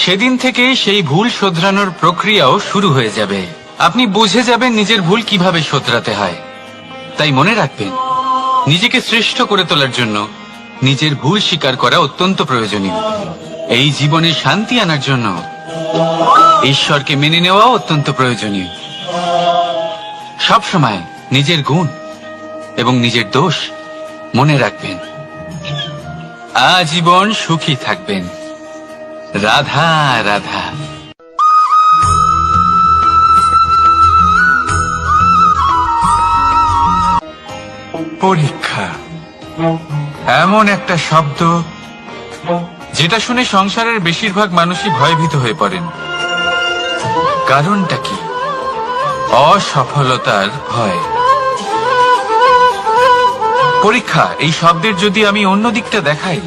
সেদিন থেকে সেই ভুল শোধরানোর প্রক্রিয়াও শুরু হয়ে যাবে। আপনি বুঝে যাবেন নিজের ভুল কিভাবে শোধরাতে হয়। তাই মনে রাখবেন, নিজেকে শ্রেষ্ঠ করে তোলার জন্য নিজের ভুল স্বীকার করা অত্যন্ত প্রয়োজনীয়। এই জীবনে শান্তি আনার জন্য ঈশ্বরকে মেনে নেওয়া অত্যন্ত প্রয়োজনীয়। সবসময় নিজের গুণ এবং নিজের দোষ মনে রাখবেন। আজীবন সুখী থাকবেন। রাধা রাধা। পরীক্ষা এমন একটা শব্দ যেটা শুনে সংসারের বেশিরভাগ মানুষই ভয়ভীত হয়ে পড়েন। কারণটা কি? অসফলতার ভয়। পরীক্ষা এই শব্দের যদি আমি অন্য দিকটা দেখাই,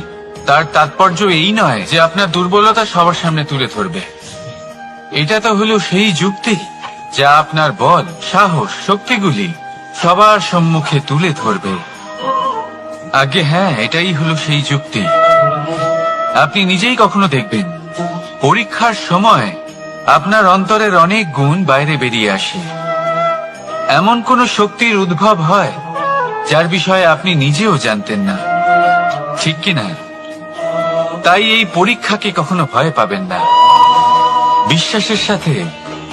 তার তাৎপর্য এই নয় যে আপনার দুর্বলতা সবার সামনে তুলে ধরবে। এটা তো হলো সেই যুক্তি যা আপনার বল, সাহস, শক্তিগুলি সবার সম্মুখে তুলে ধরবে। আগে হ্যাঁ, এটাই হলো সেই যুক্তি। আপনি নিজেই কখনো দেখবেন, পরীক্ষার সময় আপনার অন্তরের অনেক গুণ বাইরে বেরিয়ে আসে। এমন কোন শক্তির উদ্ভব হয় যার বিষয়ে আপনি নিজেও জানতেন না, ঠিক কিনা? তাই এই পরীক্ষাকে কখনো ভয় পাবেন না। বিশ্বাসের সাথে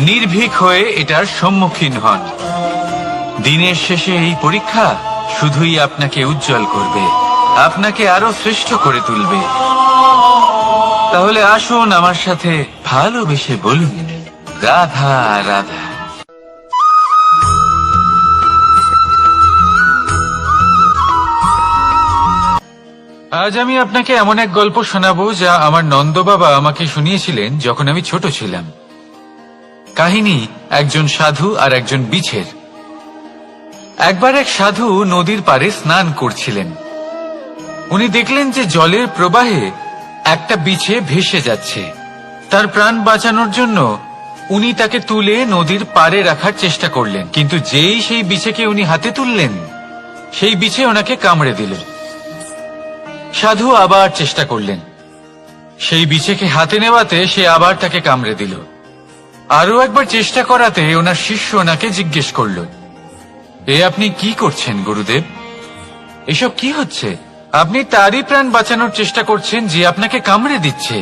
নির্ভীক হয়ে এটার সম্মুখীন হন। দিনের শেষে এই পরীক্ষা শুধুই আপনাকে উজ্জ্বল করবে, আপনাকে আরো শ্রেষ্ঠ করে তুলবে। তাহলে আসুন আমার সাথে ভালোবেসে বলুন, রাধা রাধা। আজ আমি আপনাকে এমন এক গল্প শোনাবো যা আমার নন্দ বাবা আমাকে শুনিয়েছিলেন যখন আমি ছোট ছিলাম। কাহিনী একজন সাধু আর একজন বিছের। একবার এক সাধু নদীর পাড়ে স্নান করছিলেন। উনি দেখলেন যে জলের প্রবাহে একটা বিছে ভেসে যাচ্ছে। তার প্রাণ বাঁচানোর জন্য উনি তাকে তুলে নদীর পাড়ে রাখার চেষ্টা করলেন, কিন্তু যেই সেই বিছেকে উনি হাতে তুললেন, সেই বিছে ওনাকে কামড়ে দিল। সাধু আবার চেষ্টা করলেন, সেই বিছেকে হাতে নেওয়াতে সে আবার তাকে কামড়ে দিল। আরো একবার চেষ্টা করাতে ওনার শিষ্য ওনাকে জিজ্ঞেস করল, এ আপনি কি করছেন গুরুদেব? এসব কি হচ্ছে? আপনি তারই প্রাণ বাঁচানোর চেষ্টা করছেন যে আপনাকে কামড়ে দিচ্ছে।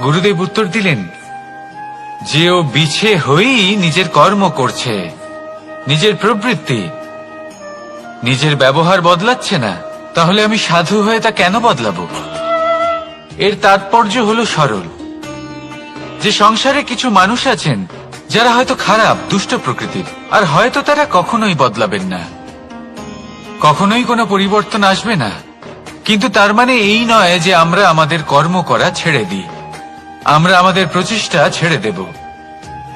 গুরুদেব উত্তর দিলেন যে ও বিছে হয়েই নিজের কর্ম করছে, নিজের প্রবৃত্তি, নিজের ব্যবহার বদলাচ্ছে না। তাহলে আমি সাধু হয়ে তা কেন বদলাবো? এর তাৎপর্য হলো সরল, যে সংসারে কিছু মানুষ আছেন যারা হয়তো খারাপ, দুষ্ট প্রকৃতির, আর হয়তো তারা কখনোই বদলাবেন না, কখনোই কোনো পরিবর্তন আসবে না। কিন্তু তার মানে এই নয় যে আমরা আমাদের কর্ম করা ছেড়ে দিই, আমরা আমাদের প্রচেষ্টা ছেড়ে দেব।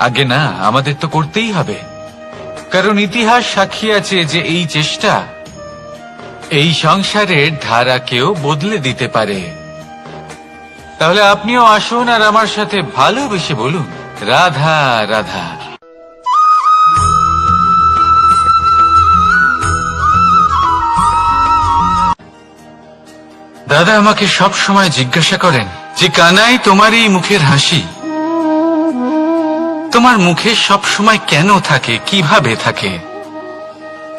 আগে না, আমাদের তো করতেই হবে, কারণ ইতিহাস সাক্ষী আছে যে এই চেষ্টা এই সংসারের ধারাকেও বদলে দিতে পারে। তাহলে আপনিও আসুন আর আমার সাথে ভালোবেসে বলুন, রাধা রাধা। দাদা আমাকে সব সময় জিজ্ঞাসা করেন যে কানাই, তোমার এই মুখের হাসি, তোমার মুখে সব সময় কেন থাকে, কিভাবে থাকে?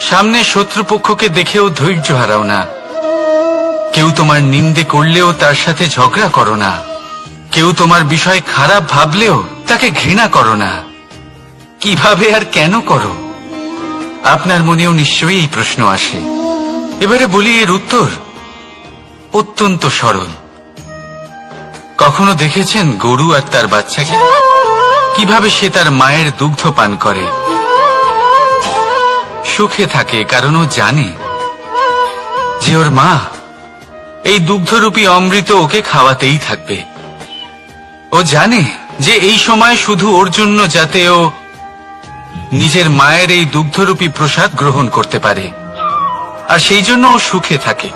সামনে শত্রুপক্ষকে দেখেও ধৈর্য হারাও না, কেউ তোমার নিন্দে করলেও তার সাথে ঝগড়া করো না, কেউ তোমার বিষয় খারাপ ভাবলেও তাকে ঘৃণা করো না। কিভাবে আর কেন করো? আপনার মনেও নিশ্চয়ই এই প্রশ্ন আসে। এবারে বলি, এর উত্তর অত্যন্ত সরল। কখনো দেখেছেন গরু আর তার বাচ্চাকে কিভাবে সে তার মায়ের দুগ্ধ পান করে? সুখে থাকে, কারণ ও জানে যে ওর মা এই দুগ্ধরূপী অমৃত ওকে খাওয়াতেই থাকবে। ও জানে যে এই সময় শুধু ওর জন্য, যাতে ও নিজের মায়ের এই দুগ্ধরূপী প্রসাদ গ্রহণ করতে পারে, আর সেই জন্য ও সুখে থাকে।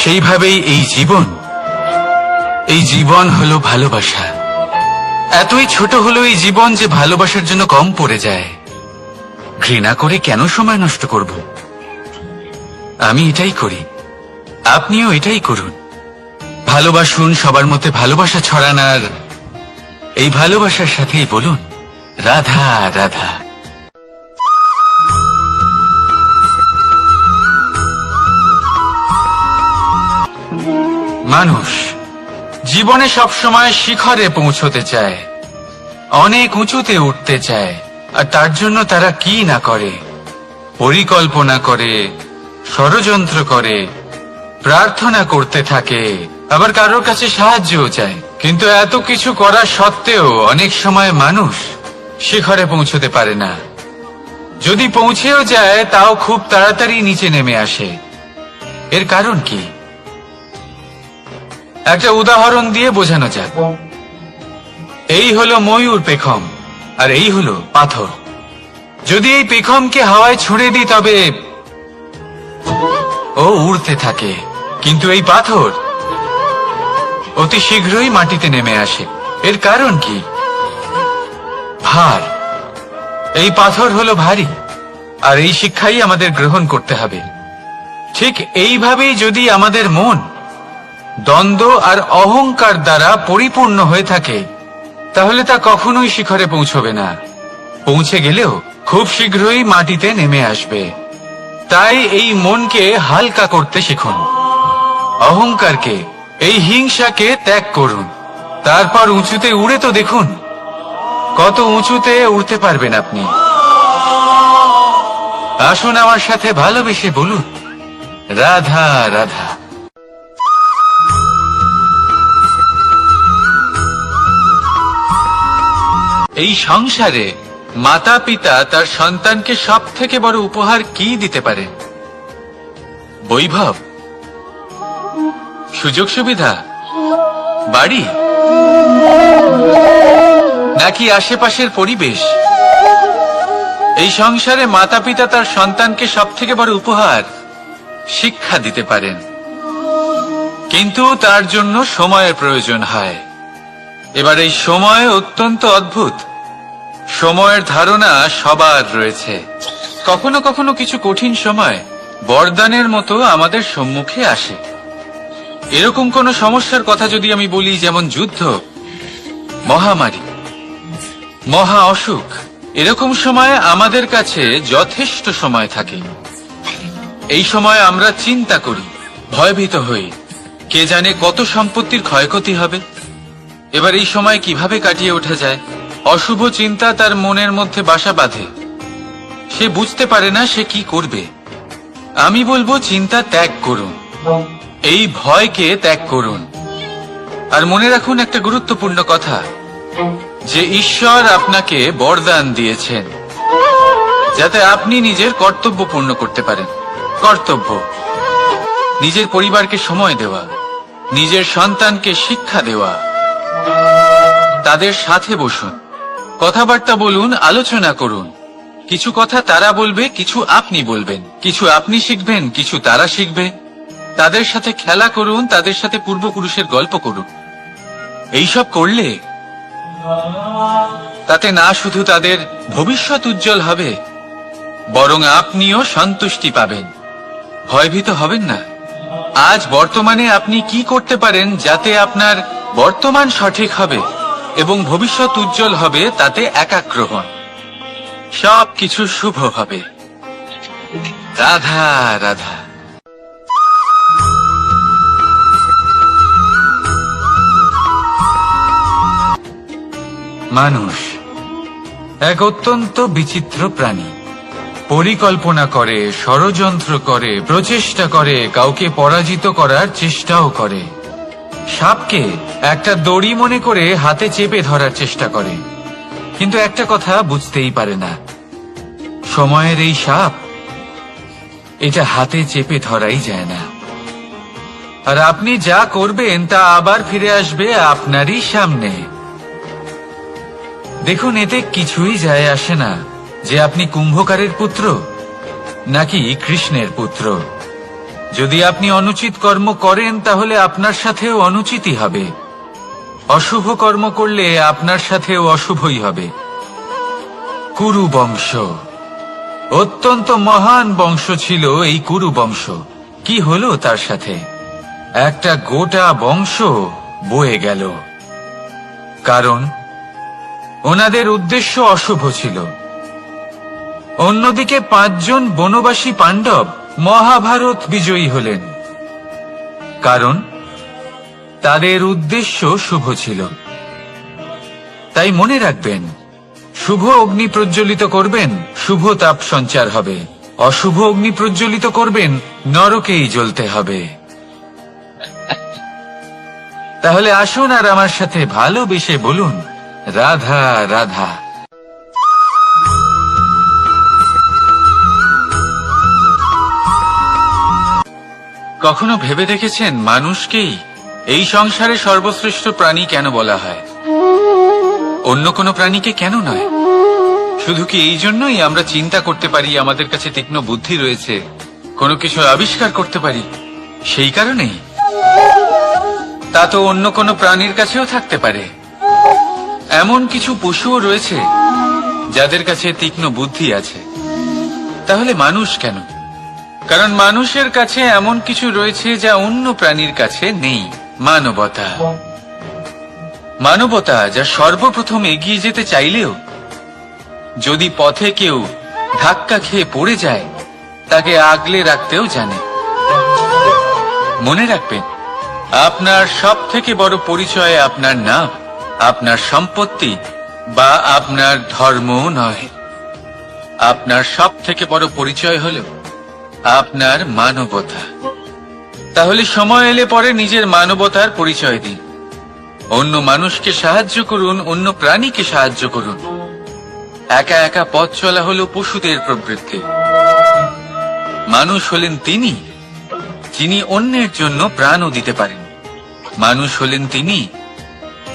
সেইভাবেই এই জীবন হলো ভালোবাসা। এতই ছোট হলো এই জীবন যে ভালোবাসার জন্য কম পড়ে যায়। ঘৃণা করে কেন সময় নষ্ট করব? আমি এটাই করি, আপনিও এটাই করুন। ভালোবাসুন, সবার মধ্যে ভালোবাসা ছড়ান, আর এই ভালোবাসার সাথেই বলুন রাধা রাধা। মানুষ জীবনে সবসময় শিখরে পৌঁছতে চায়, অনেক উঁচুতে উঠতে চায়, আর তার জন্য তারা কি না করে, পরিকল্পনা করে, ষড়যন্ত্র করে, প্রার্থনা করতে থাকে, আবার কারোর কাছে সাহায্যও চায়। কিন্তু এত কিছু করা সত্ত্বেও অনেক সময় মানুষ শিখরে পৌঁছতে পারে না। যদি পৌঁছেও যায় তাও খুব তাড়াতাড়ি নিচে নেমে আসে। এর কারণ কি? একটা উদাহরণ দিয়ে বোঝানো যাক। এই হলো ময়ূর পেখম, আর এই হলো পাথর। যদি এই পেখমকে হাওয়ায় ছুঁড়ে দিই তবে ও উড়তে থাকে, কিন্তু এই পাথর অতি শীঘ্রই মাটিতে নেমে আসে। এর কারণ কি? ভার। এই পাথর হলো ভারী, আর এই শিক্ষাই আমাদের গ্রহণ করতে হবে। ঠিক এইভাবেই যদি আমাদের মন দ্বন্দ্ব আর অহংকার দ্বারা পরিপূর্ণ হয়ে থাকে, তাহলে তা কখনোই শিখরে পৌঁছবে না। পৌঁছে গেলেও খুব শীঘ্রই মাটিতে নেমে আসবে। তাই এই মনকে হালকা করতে শিখুন, অহংকারকে, এই হিংসাকে ত্যাগ করুন। তারপর উঁচুতে উড়ে তো দেখুন কত উঁচুতে উড়তে পারবেন আপনি। আসুন আমার সাথে ভালোবেসে বলুন রাধা রাধা। এই সংসারে মাতা পিতা তার সন্তানকে সব থেকে বড় উপহার কি দিতে পারে? বৈভব, সুযোগ সুবিধা, বাড়ি, নাকি আশেপাশের পরিবেশ? এই সংসারে মাতা পিতা তার সন্তানকে সব থেকে বড় উপহার শিক্ষা দিতে পারেন, কিন্তু তার জন্য সময়ের প্রয়োজন হয়। এবার এই সময় অত্যন্ত অদ্ভুত। সময়ের ধারণা সবার রয়েছে। কখনো কখনো কিছু কঠিন সময় বরদানের মতো আমাদের সম্মুখে আসে। এরকম কোন সমস্যার কথা যদি আমি বলি, যেমন যুদ্ধ, মহামারী, মহা অসুখ, এরকম সময় আমাদের কাছে যথেষ্ট সময় থাকে। এই সময় আমরা চিন্তা করি, ভয়ভীত হই, কে জানে কত সম্পত্তির ক্ষয়ক্ষতি হবে। এবার এই সময় কিভাবে কাটিয়ে ওঠা যায়? অশুভ চিন্তা তার মনের মধ্যে বাসা বাঁধে। সে বুঝতে পারে না সে কি করবে। আমি বলবো চিন্তা ত্যাগ করুন, এই ভয়কে ত্যাগ করুন। আর মনে রাখুন একটা গুরুত্বপূর্ণ কথা, যে ঈশ্বর আপনাকে বরদান দিয়েছেন যাতে আপনি নিজের কর্তব্য পূর্ণ করতে পারেন। কর্তব্য, নিজের পরিবারকে সময় দেওয়া, নিজের সন্তানকে শিক্ষা দেওয়া। তাদের সাথে বসুন, কথাবার্তা বলুন, আলোচনা করুন। কিছু কথা তারা বলবে, কিছু আপনি বলবেন, কিছু আপনি শিখবেন, কিছু তারা শিখবে। তাদের সাথে খেলা করুন, তাদের সাথে পূর্বপুরুষের গল্প করুন। এইসব করলে তাতে না শুধু তাদের ভবিষ্যৎ উজ্জ্বল হবে, বরং আপনিও সন্তুষ্টি পাবেন। ভয়ভীত হবেন না। আজ বর্তমানে আপনি কি করতে পারেন যাতে আপনার বর্তমান সঠিক হবে এবং ভবিষ্যৎ উজ্জ্বল হবে, তাতে একাগ্র হন। সবকিছু শুভ হবে। রাধা রাধা। মানুষ এক অত্যন্ত বিচিত্র প্রাণী। পরিকল্পনা করে, ষড়যন্ত্র করে, প্রচেষ্টা করে, কাউকে পরাজিত করার চেষ্টাও করে। সাপকে একটা দড়ি মনে করে হাতে চেপে ধরার চেষ্টা করে, কিন্তু একটা কথা বুঝতেই পারে না, সময়ের এই সাপ, এটা হাতে চেপে ধরাই যায় না। আর আপনি যা করবেন তা আবার ফিরে আসবে আপনারই সামনে। দেখুন, এতে কিছুই যায় আসে না যে আপনি কুম্ভকারের পুত্র নাকি কৃষ্ণের পুত্র। যদি আপনি অনুচিত কর্ম করেন তাহলে আপনার সাথেও অনুচিতই হবে। অশুভ কর্ম করলে আপনার সাথেও অশুভই হবে। কুরু বংশ অত্যন্ত মহান বংশ ছিল। এই কুরু বংশ কি হলো তার সাথে? একটা গোটা বংশ বয়ে গেল, কারণ ওনাদের উদ্দেশ্য অশুভ ছিল। অন্যদিকে 5 জন বনবাসী পাণ্ডব মহাভারত বিজয়ী হলেন, কারণ তাদের উদ্দেশ্য শুভ ছিল। তাই মনে রাখবেন, শুভ অগ্নি প্রজ্বলিত করবেন, শুভ তাপ সঞ্চার হবে। অশুভ অগ্নি প্রজ্বলিত করবেন, নরকেই জ্বলতে হবে। তাহলে আসুন আর আমার সাথে ভালোবেসে বলুন, রাধা রাধা। কখনো ভেবে দেখেছেন মানুষকেই এই সংসারে সর্বশ্রেষ্ঠ প্রাণী কেন বলা হয়? অন্য কোনো প্রাণীকে কেন নয়? শুধু কি এই জন্যই আমরা চিন্তা করতে পারি, আমাদের কাছে তীক্ষ্ণ বুদ্ধি রয়েছে, কোনো কিছু আবিষ্কার করতে পারি, সেই কারণেই? তা তো অন্য কোনো প্রাণীর কাছেও থাকতে পারে। এমন কিছু পশুও রয়েছে যাদের কাছে তীক্ষ্ণ বুদ্ধি আছে। তাহলে মানুষ কেন? কারণ মানুষের কাছে এমন কিছু রয়েছে যা অন্য প্রাণীর কাছে নেই। মানবতা। মানবতা, যা সর্বপ্রথম এগিয়ে যেতে চাইলেও যদি পথে কেউ ধাক্কা খেয়ে পড়ে যায়, তাকে আগলে রাখতেও জানে। মনে রাখবেন, আপনার সব থেকে বড় পরিচয় আপনার নাম, আপনার সম্পত্তি বা আপনার ধর্ম নয়। আপনার সব থেকে বড় পরিচয় হল আপনার মানবতা। তাহলে সময় এলে পরে নিজের মানবতার পরিচয় দিন। অন্য মানুষকে সাহায্য করুন, অন্য প্রাণীকে সাহায্য করুন। একা একা পথ চলা হলো পশুদের প্রবৃত্তি। মানুষ হলেন তিনি যিনি অন্যের জন্য প্রাণও দিতে পারেন। মানুষ হলেন তিনি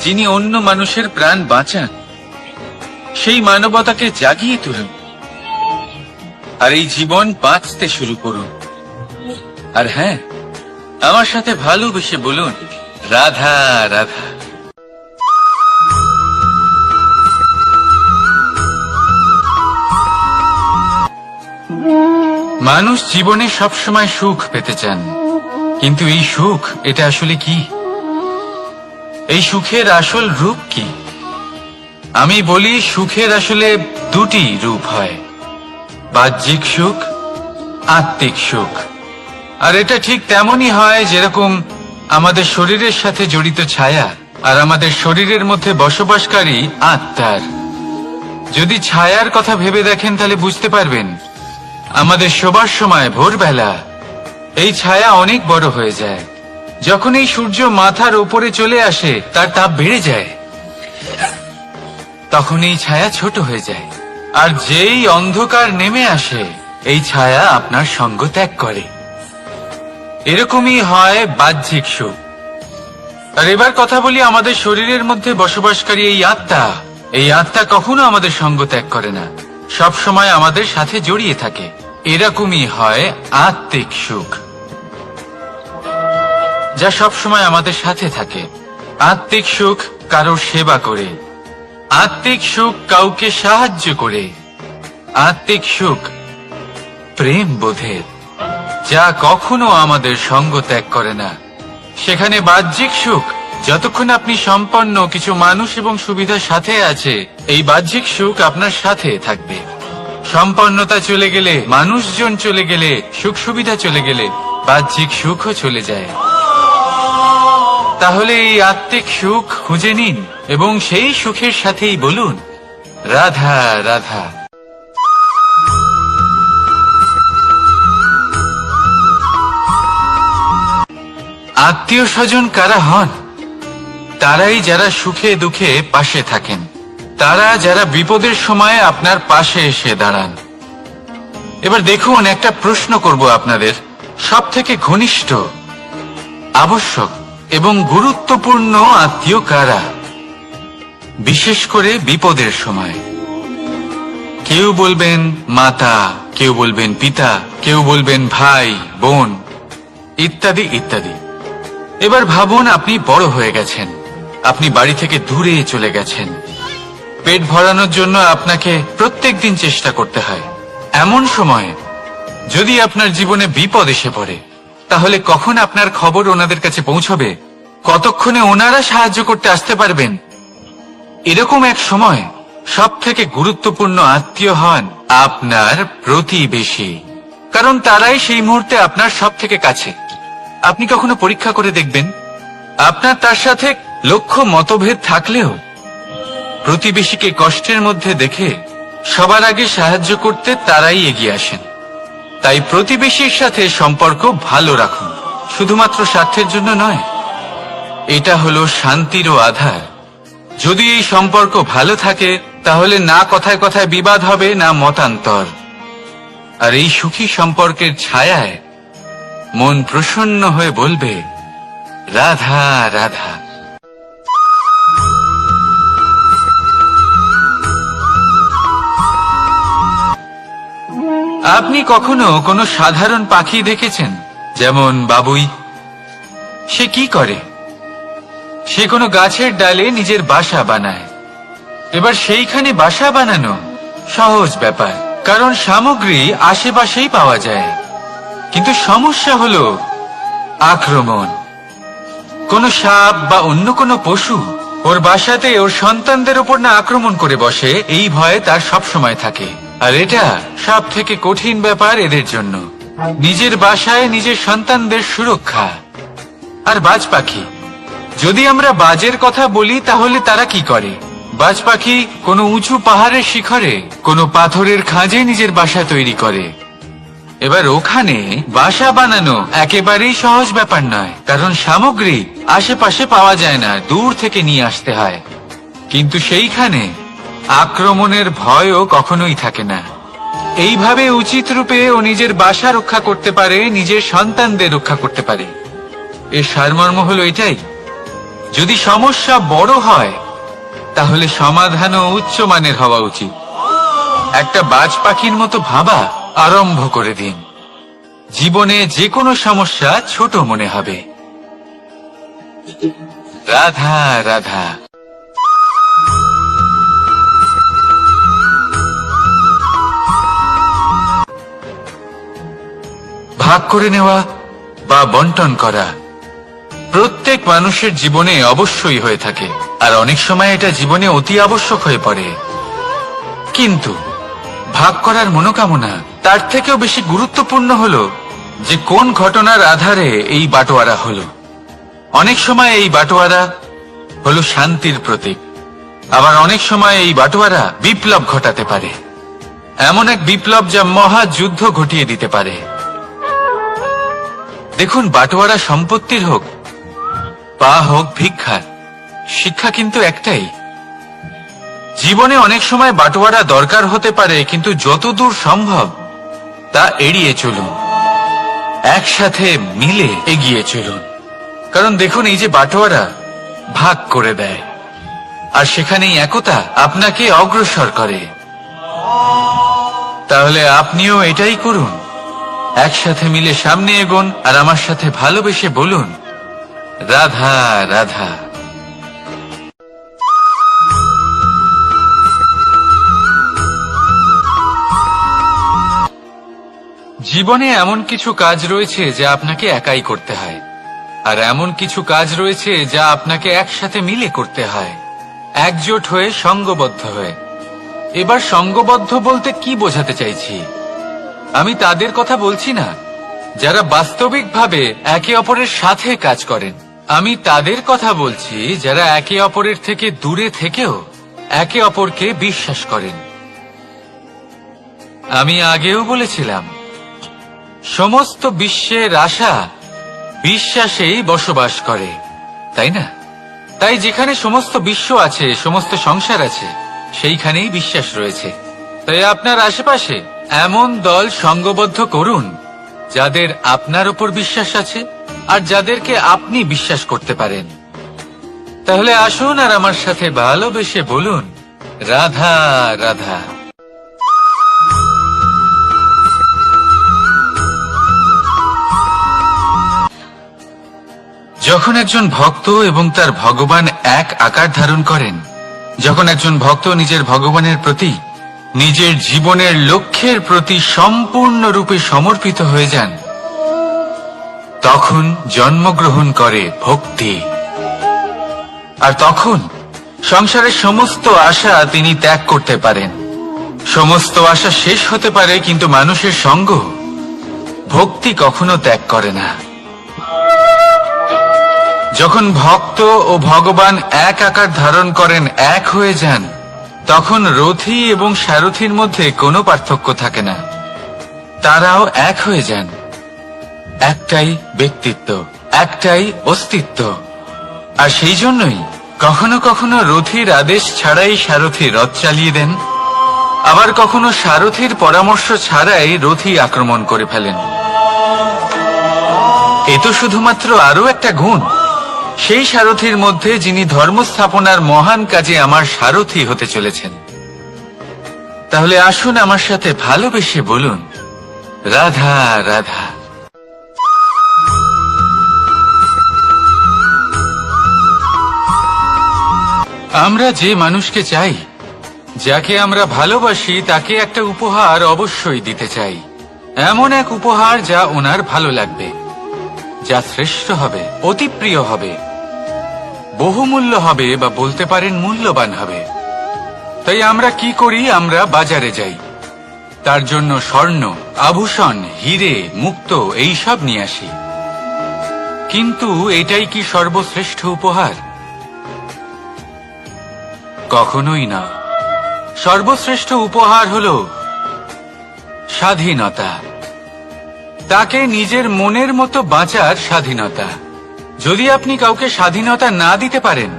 যিনি অন্য মানুষের প্রাণ বাঁচান। সেই মানবতাকে জাগিয়ে তুলুন আর এই জীবন বাঁচতে শুরু করুন। আর হ্যাঁ, আমার সাথে ভালোবেসে বলুন, রাধা রাধা। মানুষ জীবনে সবসময় সুখ পেতে চান, কিন্তু এই সুখ, এটা আসলে কি? এই সুখের আসল রূপ কি? আমি বলি, সুখের আসলে 2টি রূপ হয়, বাহ্যিক সুখ, আত্মিক সুখ। আর এটা ঠিক তেমনই হয় যেরকম আমাদের শরীরের সাথে জড়িত ছায়া আর আমাদের শরীরের মধ্যে বসবাসকারী আত্মার। যদি ছায়ার কথা ভেবে দেখেন, তাহলে বুঝতে পারবেন আমাদের শোবার সময় ভোরবেলা এই ছায়া অনেক বড় হয়ে যায়। যখন এই সূর্য মাথার উপরে চলে আসে, তার তাপ বেড়ে যায়, তখন এই ছায়া ছোট হয়ে যায়। আর যেই অন্ধকার নেমে আসে, এই ছায়া আপনার সঙ্গ ত্যাগ করে। এরকমই হয় বাহ্যিক সুখ। আর এবার কথা বলি আমাদের শরীরের মধ্যে বসবাসকারী এই আত্মা। এই আত্মা কখনো আমাদের সঙ্গ ত্যাগ করে না, সব সময় আমাদের সাথে জড়িয়ে থাকে। এরকমই হয় আত্মিক সুখ, যা সব সময় আমাদের সাথে থাকে। আত্মিক সুখ কারোর সেবা করে, আত্মিক সুখ কাউকে সাহায্য করে, আত্মিক সুখ প্রেম বোধের, যা কখনো আমাদের সঙ্গ ত্যাগ করে না। সেখানে বাহ্যিক সুখ, যতক্ষণ আপনি সম্পন্ন, কিছু মানুষ এবং সুবিধার সাথে আছে, এই বাহ্যিক সুখ আপনার সাথে থাকবে। সম্পন্নতা চলে গেলে, মানুষজন চলে গেলে, সুখ সুবিধা চলে গেলে, বাহ্যিক সুখও চলে যায়। তাহলে এই আত্মিক সুখ খুঁজে নিন এবং সেই সুখের সাথেই বলুন, রাধা রাধা। আত্মীয় স্বজন কারা হন? তারাই যারা সুখে দুঃখে পাশে থাকেন, তারা যারা বিপদের সময় আপনার পাশে এসে দাঁড়ান। এবার দেখুন, একটা প্রশ্ন করব আপনাদের, সব থেকে ঘনিষ্ঠ, আবশ্যক এবং গুরুত্বপূর্ণ আত্মীয় কারা, বিশেষ করে বিপদের সময়? কেউ বলবেন মাতা, কেউ বলবেন পিতা, কেউ বলবেন ভাই বোন, ইত্যাদি ইত্যাদি। এবার ভাবুন, আপনি বড় হয়ে গেছেন, আপনি বাড়ি থেকে দূরে চলে গেছেন। পেট ভরানোর জন্য আপনাকে প্রত্যেকদিন চেষ্টা করতে হয়। এমন সময় যদি আপনার জীবনে বিপদ এসে পড়ে, তাহলে কখন আপনার খবর ওনাদের কাছে পৌঁছবে, কতক্ষণে ওনারা সাহায্য করতে আসতে পারবেন? এরকম এক সময় সব থেকে গুরুত্বপূর্ণ আত্মীয় হন আপনার প্রতিবেশী, কারণ তারাই সেই মুহূর্তে আপনার সব থেকে কাছে। আপনি কখনো পরীক্ষা করে দেখবেন, আপনার তার সাথে লক্ষ্য মতভেদ থাকলেও প্রতিবেশীকে কষ্টের মধ্যে দেখে সবার আগে সাহায্য করতে তারাই এগিয়ে আসেন। তাই প্রতিবেশীর সাথে সম্পর্ক ভালো রাখুন, শুধুমাত্র স্বার্থের জন্য নয়। এটা হলো শান্তিরও আধার। যদি এই সম্পর্ক ভালো থাকে তাহলে না কথায় কথায় বিবাদ হবে, না মতান্তর। আর এই সুখী সম্পর্কের ছায়ায় মন প্রসন্ন হয়ে বলবে, রাধা রাধা। আপনি কখনো কোনো সাধারণ পাখি দেখেছেন, যেমন বাবুই? সে কি করে? সে কোনো গাছের ডালে নিজের বাসা বানায়। এবার সেইখানে বাসা বানানো সহজ ব্যাপার, কারণ সামগ্রী আশেপাশেই পাওয়া যায়। কিন্তু সমস্যা হলো আক্রমণ। কোনো সাপ বা অন্য কোনো পশু ওর বাসাতে ওর সন্তানদের উপর না আক্রমণ করে বসে, এই ভয়ে তার সব সময় থাকে। আর এটা সব থেকে কঠিন ব্যাপার এদের জন্য, নিজের বাসায় নিজের সন্তানদের সুরক্ষা। আর বাজ পাখি, যদি আমরা বাজের কথা বলি তাহলে তারা কি করে? বাজ পাখি কোনো উঁচু পাহাড়ের শিখরে, কোনো পাথরের খাঁজে নিজের বাসা তৈরি করে। এবার ওখানে বাসা বানানো একেবারেই সহজ ব্যাপার নয়, কারণ সামগ্রী আশেপাশে পাওয়া যায় না, দূর থেকে নিয়ে আসতে হয়। কিন্তু সেইখানে আক্রমণের ভয়ও কখনোই থাকে না। এইভাবে উচিত রূপে ও নিজের বাসা রক্ষা করতে পারে, নিজের সন্তানদের রক্ষা করতে পারে। এর সারমর্ম হলো এটাই, যদি সমস্যা বড় হয় তাহলে সমাধানও উচ্চমানের হওয়া উচিত। একটা বাজ পাখির মতো ভাবা আরম্ভ করে দিন। জীবনে যে কোনো সমস্যা ছোট মনে হবে। রাধা রাধা। ভাগ করে নেওয়া বা বন্টন করা প্রত্যেক মানুষের জীবনে অবশ্যই হয়ে থাকে, আর অনেক সময় এটা জীবনে অতি আবশ্যক হয়ে পড়ে। কিন্তু ভাগ করার মনোকামনা তার থেকেও বেশি গুরুত্বপূর্ণ হলো যে কোন ঘটনার আধারে এই বাটোয়ারা হলো। অনেক সময় এই বাটোয়ারা হলো শান্তির প্রতীক, আবার অনেক সময় এই বাটোয়ারা বিপ্লব ঘটাতে পারে, এমন এক বিপ্লব যা মহাযুদ্ধ ঘটিয়ে দিতে পারে। দেখুন, বাটোয়ারা সম্পত্তির হোক বা হোক ভিক্ষার, শিক্ষা কিন্তু একটাই। জীবনে অনেক সময় বাটোয়ারা দরকার হতে পারে, কিন্তু যতদূর সম্ভব তা এড়িয়ে চলুন, একসাথে মিলে এগিয়ে চলুন। কারণ দেখুন, এই যে বাটোয়ারা ভাগ করে দেয়, আর সেখানেই একতা আপনাকে অগ্রসর করে। তাহলে আপনিও এটাই করুন, একসাথে মিলে সামনে এগোন, আর আমার সাথে ভালোবেসে বলুন, রাধা রাধা। জীবনে এমন কিছু কাজ রয়েছে যা আপনাকে একাই করতে হয়, আর এমন কিছু কাজ রয়েছে যা আপনাকে একসাথে মিলে করতে হয়, একজোট হয়ে, সঙ্গবদ্ধ হয়ে। এবার সঙ্গবদ্ধ বলতে কি বোঝাতে চাইছি? আমি তাদের কথা বলছি না যারা বাস্তবিকভাবে একে অপরের সাথে কাজ করেন। আমি তাদের কথা বলছি যারা একে অপরের থেকে দূরে থেকেও একে অপরকে বিশ্বাস করেন। আমি আগেও বলেছিলাম, সমস্ত বিশ্বের আশা বিশ্বাসেই বসবাস করে, তাই না? তাই যেখানে সমস্ত বিশ্ব আছে, সমস্ত সংসার আছে, সেইখানেই বিশ্বাস রয়েছে। তাই আপনার আশেপাশে এমন দল সঙ্গবদ্ধ করুন যাদের আপনার উপর বিশ্বাস আছে আর যাদেরকে আপনি বিশ্বাস করতে পারেন। তাহলে আসুন আর আমার সাথে ভালোবেসে বলুন, রাধা রাধা। যখন একজন ভক্ত এবং তার ভগবান এক আকার ধারণ করেন, যখন একজন ভক্ত নিজের ভগবানের প্রতি, নিজের জীবনের লক্ষ্যের প্রতি সম্পূর্ণরূপে সমর্পিত হয়ে যান, তখন জন্মগ্রহণ করে ভক্তি। আর তখন সংসারের সমস্ত আশা তিনি ত্যাগ করতে পারেন। সমস্ত আশা শেষ হতে পারে, কিন্তু মানুষের সঙ্গ ভক্তি কখনো ত্যাগ করে না। যখন ভক্ত ও ভগবান এক আকার ধারণ করেন, এক হয়ে যান, তখন রথী এবং সারথীর মধ্যে কোনো পার্থক্য থাকে না। তারাও এক হয়ে যান। একটাই ব্যক্তিত্ব, একটাই অস্তিত্ব। আর সেই জন্যই কখনো কখনো রথীর আদেশ ছাড়াই সারথী রথ চালিয়ে দেন, আবার কখনো সারথীর পরামর্শ ছাড়াই রথী আক্রমণ করে ফেলেন। এ তো শুধুমাত্র আরো একটা গুণ সেই সারথীর মধ্যে, যিনি ধর্ম স্থাপনার মহান কাজে আমার সারথী হতে চলেছেন। তাহলে আসুন আমার সাথে ভালোবেসে বলুন, রাধা রাধা। আমরা যে মানুষকে চাই, যাকে আমরা ভালোবাসি, তাকে একটা উপহার অবশ্যই দিতে চাই। এমন এক উপহার যা ওনার ভালো লাগবে, যা শ্রেষ্ঠ হবে, অতি প্রিয় হবে, বহুমূল্য হবে, বা বলতে পারেন মূল্যবান হবে। তাই আমরা কি করি? আমরা বাজারে যাই, তার জন্য স্বর্ণ, আভূষণ, হিরে, মুক্তো এইসব নিয়ে আসি। কিন্তু এটাই কি সর্বশ্রেষ্ঠ উপহার? কখনোই না। সর্বশ্রেষ্ঠ উপহার হলো স্বাধীনতা, তাকে নিজের মনের মতো বাঁচার স্বাধীনতা। যদি আপনি কাউকে স্বাধীনতা না দিতে পারেন,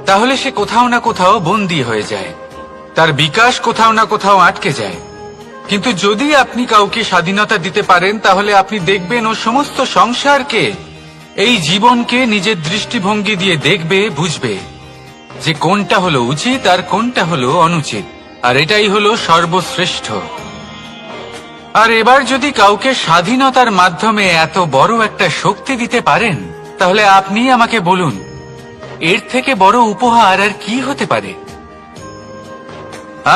তাহলে সে কোথাও না কোথাও বন্দী হয়ে যায়, তার বিকাশ কোথাও না কোথাও আটকে যায়। কিন্তু যদি আপনি কাউকে স্বাধীনতা দিতে পারেন, তাহলে আপনি দেখবেন ও সমস্ত সংসারকে, এই জীবনকে নিজের দৃষ্টিভঙ্গি দিয়ে দেখবে, বুঝবে যে কোনটা হলো উচিত আর কোনটা হলো অনুচিত। আর এটাই হলো সর্বশ্রেষ্ঠ। আর এবার যদি কাউকে স্বাধীনতার মাধ্যমে এত বড় একটা শক্তি দিতে পারেন, তাহলে আপনি আমাকে বলুন, এর থেকে বড় উপহার আর কি হতে পারে?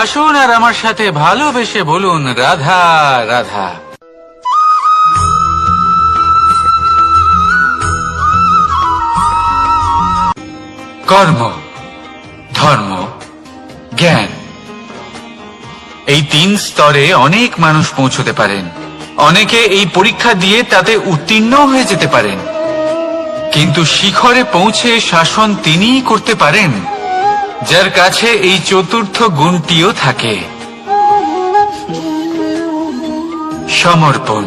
আসুন আর আমার সাথে ভালোবেসে বলুন, রাধা রাধা। কর্ম, ধর্ম, জ্ঞান, এই তিন স্তরে অনেক মানুষ পৌঁছতে পারেন। অনেকে এই পরীক্ষা দিয়ে তাতে উত্তীর্ণ হয়ে যেতে পারেন, কিন্তু শিখরে পৌঁছে শাসন তিনিই করতে পারেন যার কাছে এই চতুর্থ গুণটিও থাকে, সমর্পণ।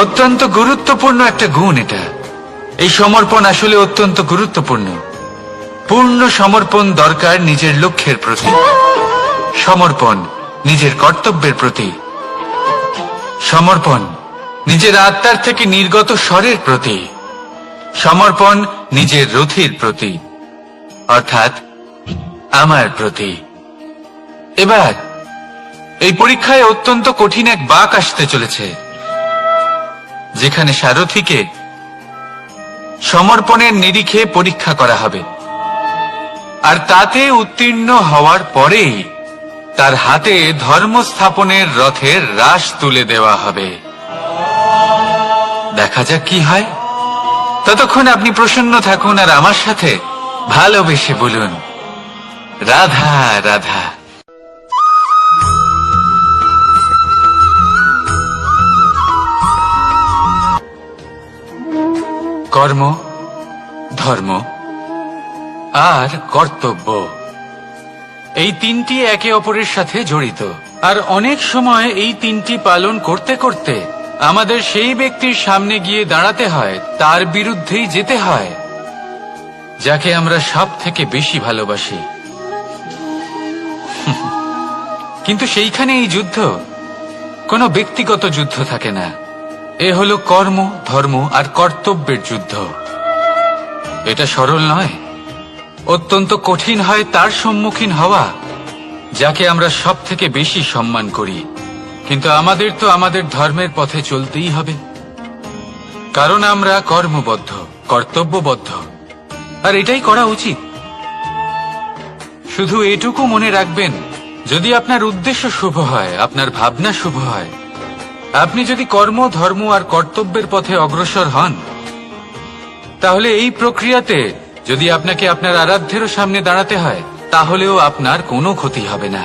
অত্যন্ত গুরুত্বপূর্ণ একটা গুণ এটা। এই সমর্পণ আসলে অত্যন্ত গুরুত্বপূর্ণ। পূর্ণ সমর্পণ দরকার নিজের লক্ষ্যের প্রতি, সমর্পণ নিজের কর্তব্যের প্রতি, সমর্পণ নিজের আত্মার থেকে নির্গত স্বরের প্রতি, সমর্পণ নিজের রথীর প্রতি, অর্থাৎ আমার প্রতি। এবার এই পরীক্ষায় অত্যন্ত কঠিন এক বাঁক আসতে চলেছে, যেখানে সারথীকে সমর্পণের নিরিখে পরীক্ষা করা হবে। আর তাতে উত্তীর্ণ হওয়ার পরেই তার হাতে ধর্ম স্থাপনের রথের রাশ তুলে দেওয়া হবে। দেখা যাক কি হয়। ততক্ষণ আপনি প্রসন্ন থাকুন আর আমার সাথে ভালোবেসে বলুন, রাধা রাধা। কর্ম, ধর্ম আর কর্তব্য, এই তিনটি একে অপরের সাথে জড়িত। আর অনেক সময় এই তিনটি পালন করতে করতে আমাদের সেই ব্যক্তির সামনে গিয়ে দাঁড়াতে হয়, তার বিরুদ্ধেই যেতে হয়, যাকে আমরা সব থেকে বেশি ভালোবাসি। কিন্তু সেইখানে এই যুদ্ধ কোনো ব্যক্তিগত যুদ্ধ থাকে না। এ হলো কর্ম, ধর্ম আর কর্তব্যের যুদ্ধ। এটা সরল নয়, অত্যন্ত কঠিন হয় তার সম্মুখীন হওয়া যাকে আমরা সব থেকে বেশি সম্মান করি। কিন্তু আমাদের তো আমাদের ধর্মের পথে চলতেই হবে, কারণ আমরা কর্মবদ্ধ, কর্তব্যবদ্ধ, আর এটাই করা উচিত। শুধু এটুকু মনে রাখবেন, যদি আপনার উদ্দেশ্য শুভ হয়, আপনার ভাবনা শুভ হয়, আপনি যদি কর্ম, ধর্ম আর কর্তব্যের পথে অগ্রসর হন, তাহলে এই প্রক্রিয়াতে যদি আপনাকে আপনার আরাধ্যেরও সামনে দাঁড়াতে হয়, তাহলেও আপনার কোনো ক্ষতি হবে না।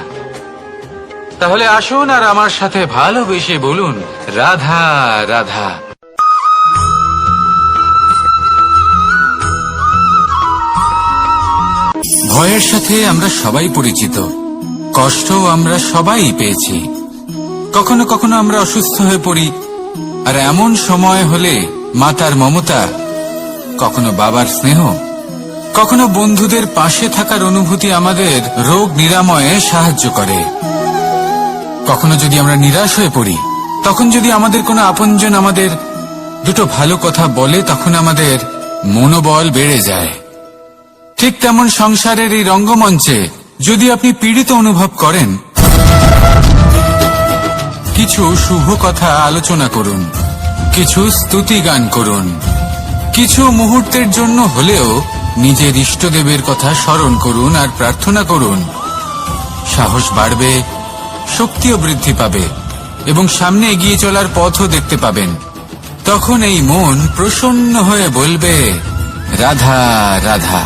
তাহলে আসুন আর আমার সাথে ভালোবেসে বলুন, রাধা রাধা। ভয়ের সাথে আমরা সবাই পরিচিত, কষ্টও আমরা সবাই পেয়েছি। কখনো কখনো আমরা অসুস্থ হয়ে পড়ি, আর এমন সময় হলে মাতার মমতা, কখনো বাবার স্নেহ, কখনো বন্ধুদের পাশে থাকার অনুভূতি আমাদের রোগ নিরাময়ে সাহায্য করে। কখনো যদি আমরা নিরাশ হয়ে পড়ি, তখন যদি আমাদের কোনো আপনজন আমাদের দুটো ভালো কথা বলে, তখন আমাদের মনোবল বেড়ে যায়। ঠিক তেমন সংসারের এই রঙ্গমঞ্চে যদি আপনি পীড়িত অনুভব করেন, কিছু শুভ কথা আলোচনা করুন, কিছু স্তুতি গান করুন, কিছু মুহূর্তের জন্য হলেও নিজের ইষ্টদেবের কথা স্মরণ করুন আর প্রার্থনা করুন। সাহস বাড়বে, শক্তিও বৃদ্ধি পাবে এবং সামনে এগিয়ে চলার পথও দেখতে পাবেন। তখন এই মন প্রসন্ন হয়ে বলবে, রাধা রাধা।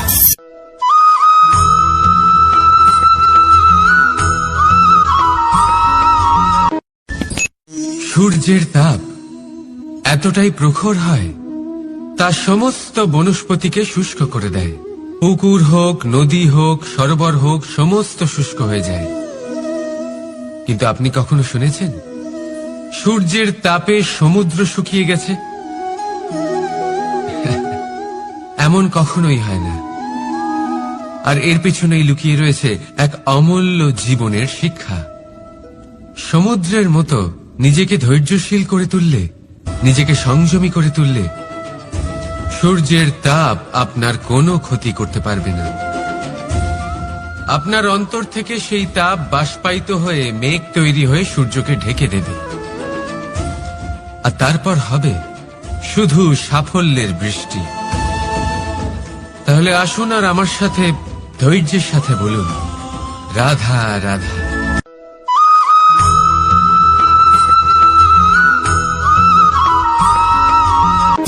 সূর্যের তাপ এতটাই প্রখর হয়, তা সমস্ত বনস্পতিকে শুষ্ক করে দেয়। পুকুর হোক, নদী হোক, সরোবর হোক, সমস্ত শুষ্ক হয়ে যায়। কিন্তু আপনি কখনো শুনেছেন সূর্যের তাপে সমুদ্র শুকিয়ে গেছে? এমন কখনোই হয় না। আর এর পেছনেই লুকিয়ে রয়েছে এক অমূল্য জীবনের শিক্ষা। সমুদ্রের মতো নিজেকে ধৈর্যশীল করে তুললে, নিজেকে সংযমী করে তুললে, সূর্যের তাপ আপনার কোনো ক্ষতি করতে পারবে না। আপনার অন্তর থেকে সেই তাপ বাষ্পায়িত হয়ে মেঘ তৈরি হয়ে সূর্যকে ঢেকে দেবে, আর তারপর হবে শুধু সাফল্যের বৃষ্টি। তাহলে আসুন আর আমার সাথে ধৈর্যের সাথে বলুন, রাধা রাধা।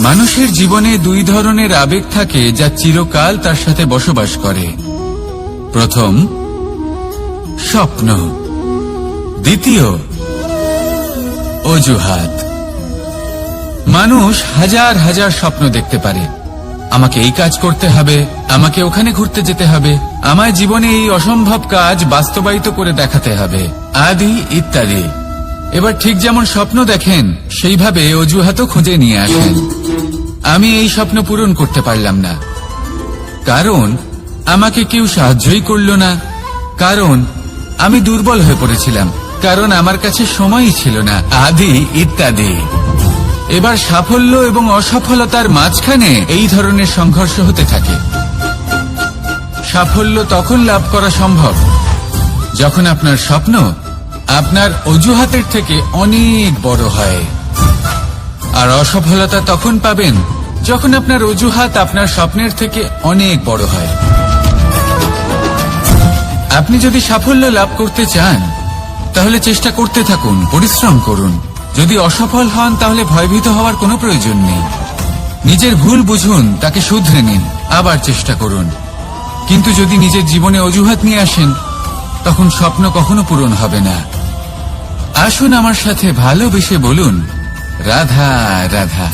মানুষের জীবনে দুই ধরনের আবেগ থাকে যা চিরকাল তার সাথে বসবাস করে। প্রথম, স্বপ্ন। দ্বিতীয়, অজুহাত। মানুষ হাজার হাজার স্বপ্ন দেখতে পারে। আমাকে এই কাজ করতে হবে, আমাকে ওখানে ঘুরতে যেতে হবে, আমার জীবনে এই অসম্ভব কাজ বাস্তবায়িত করে দেখাতে হবে, আদি ইত্যাদি। এবার ঠিক যেমন স্বপ্ন দেখেন, সেইভাবে অজুহাতও খুঁজে নিয়ে আসেন। আমি এই স্বপ্ন পূরণ করতে পারলাম না, কারণ আমাকে কেউ সাহায্যই করল না, কারণ আমি দুর্বল হয়ে পড়েছিলাম, কারণ আমার কাছে সময়ই ছিল না, আদি ইত্যাদি। এবার সাফল্য এবং অসফলতার মাঝখানে এই ধরনের সংঘর্ষ হতে থাকে। সাফল্য তখন লাভ করা সম্ভব যখন আপনার স্বপ্ন আপনার অজুহাতের থেকে অনেক বড় হয়, আর অসফলতা তখন পাবেন যখন আপনার অজুহাত আপনার স্বপ্নের থেকে অনেক বড় হয়। আপনি যদি সাফল্য লাভ করতে চান, তাহলে চেষ্টা করতে থাকুন, পরিশ্রম করুন। যদি অসফল হন, তাহলে ভয়ভীত হওয়ার কোনো প্রয়োজন নেই। নিজের ভুল বুঝুন, তাকে শুধরে নিন, আবার চেষ্টা করুন। কিন্তু যদি নিজের জীবনে অজুহাত নিয়ে আসেন, তখন স্বপ্ন কখনো পূরণ হবে না। আসুন আমার সাথে ভালোবেসে বলুন, রাধা রাধা।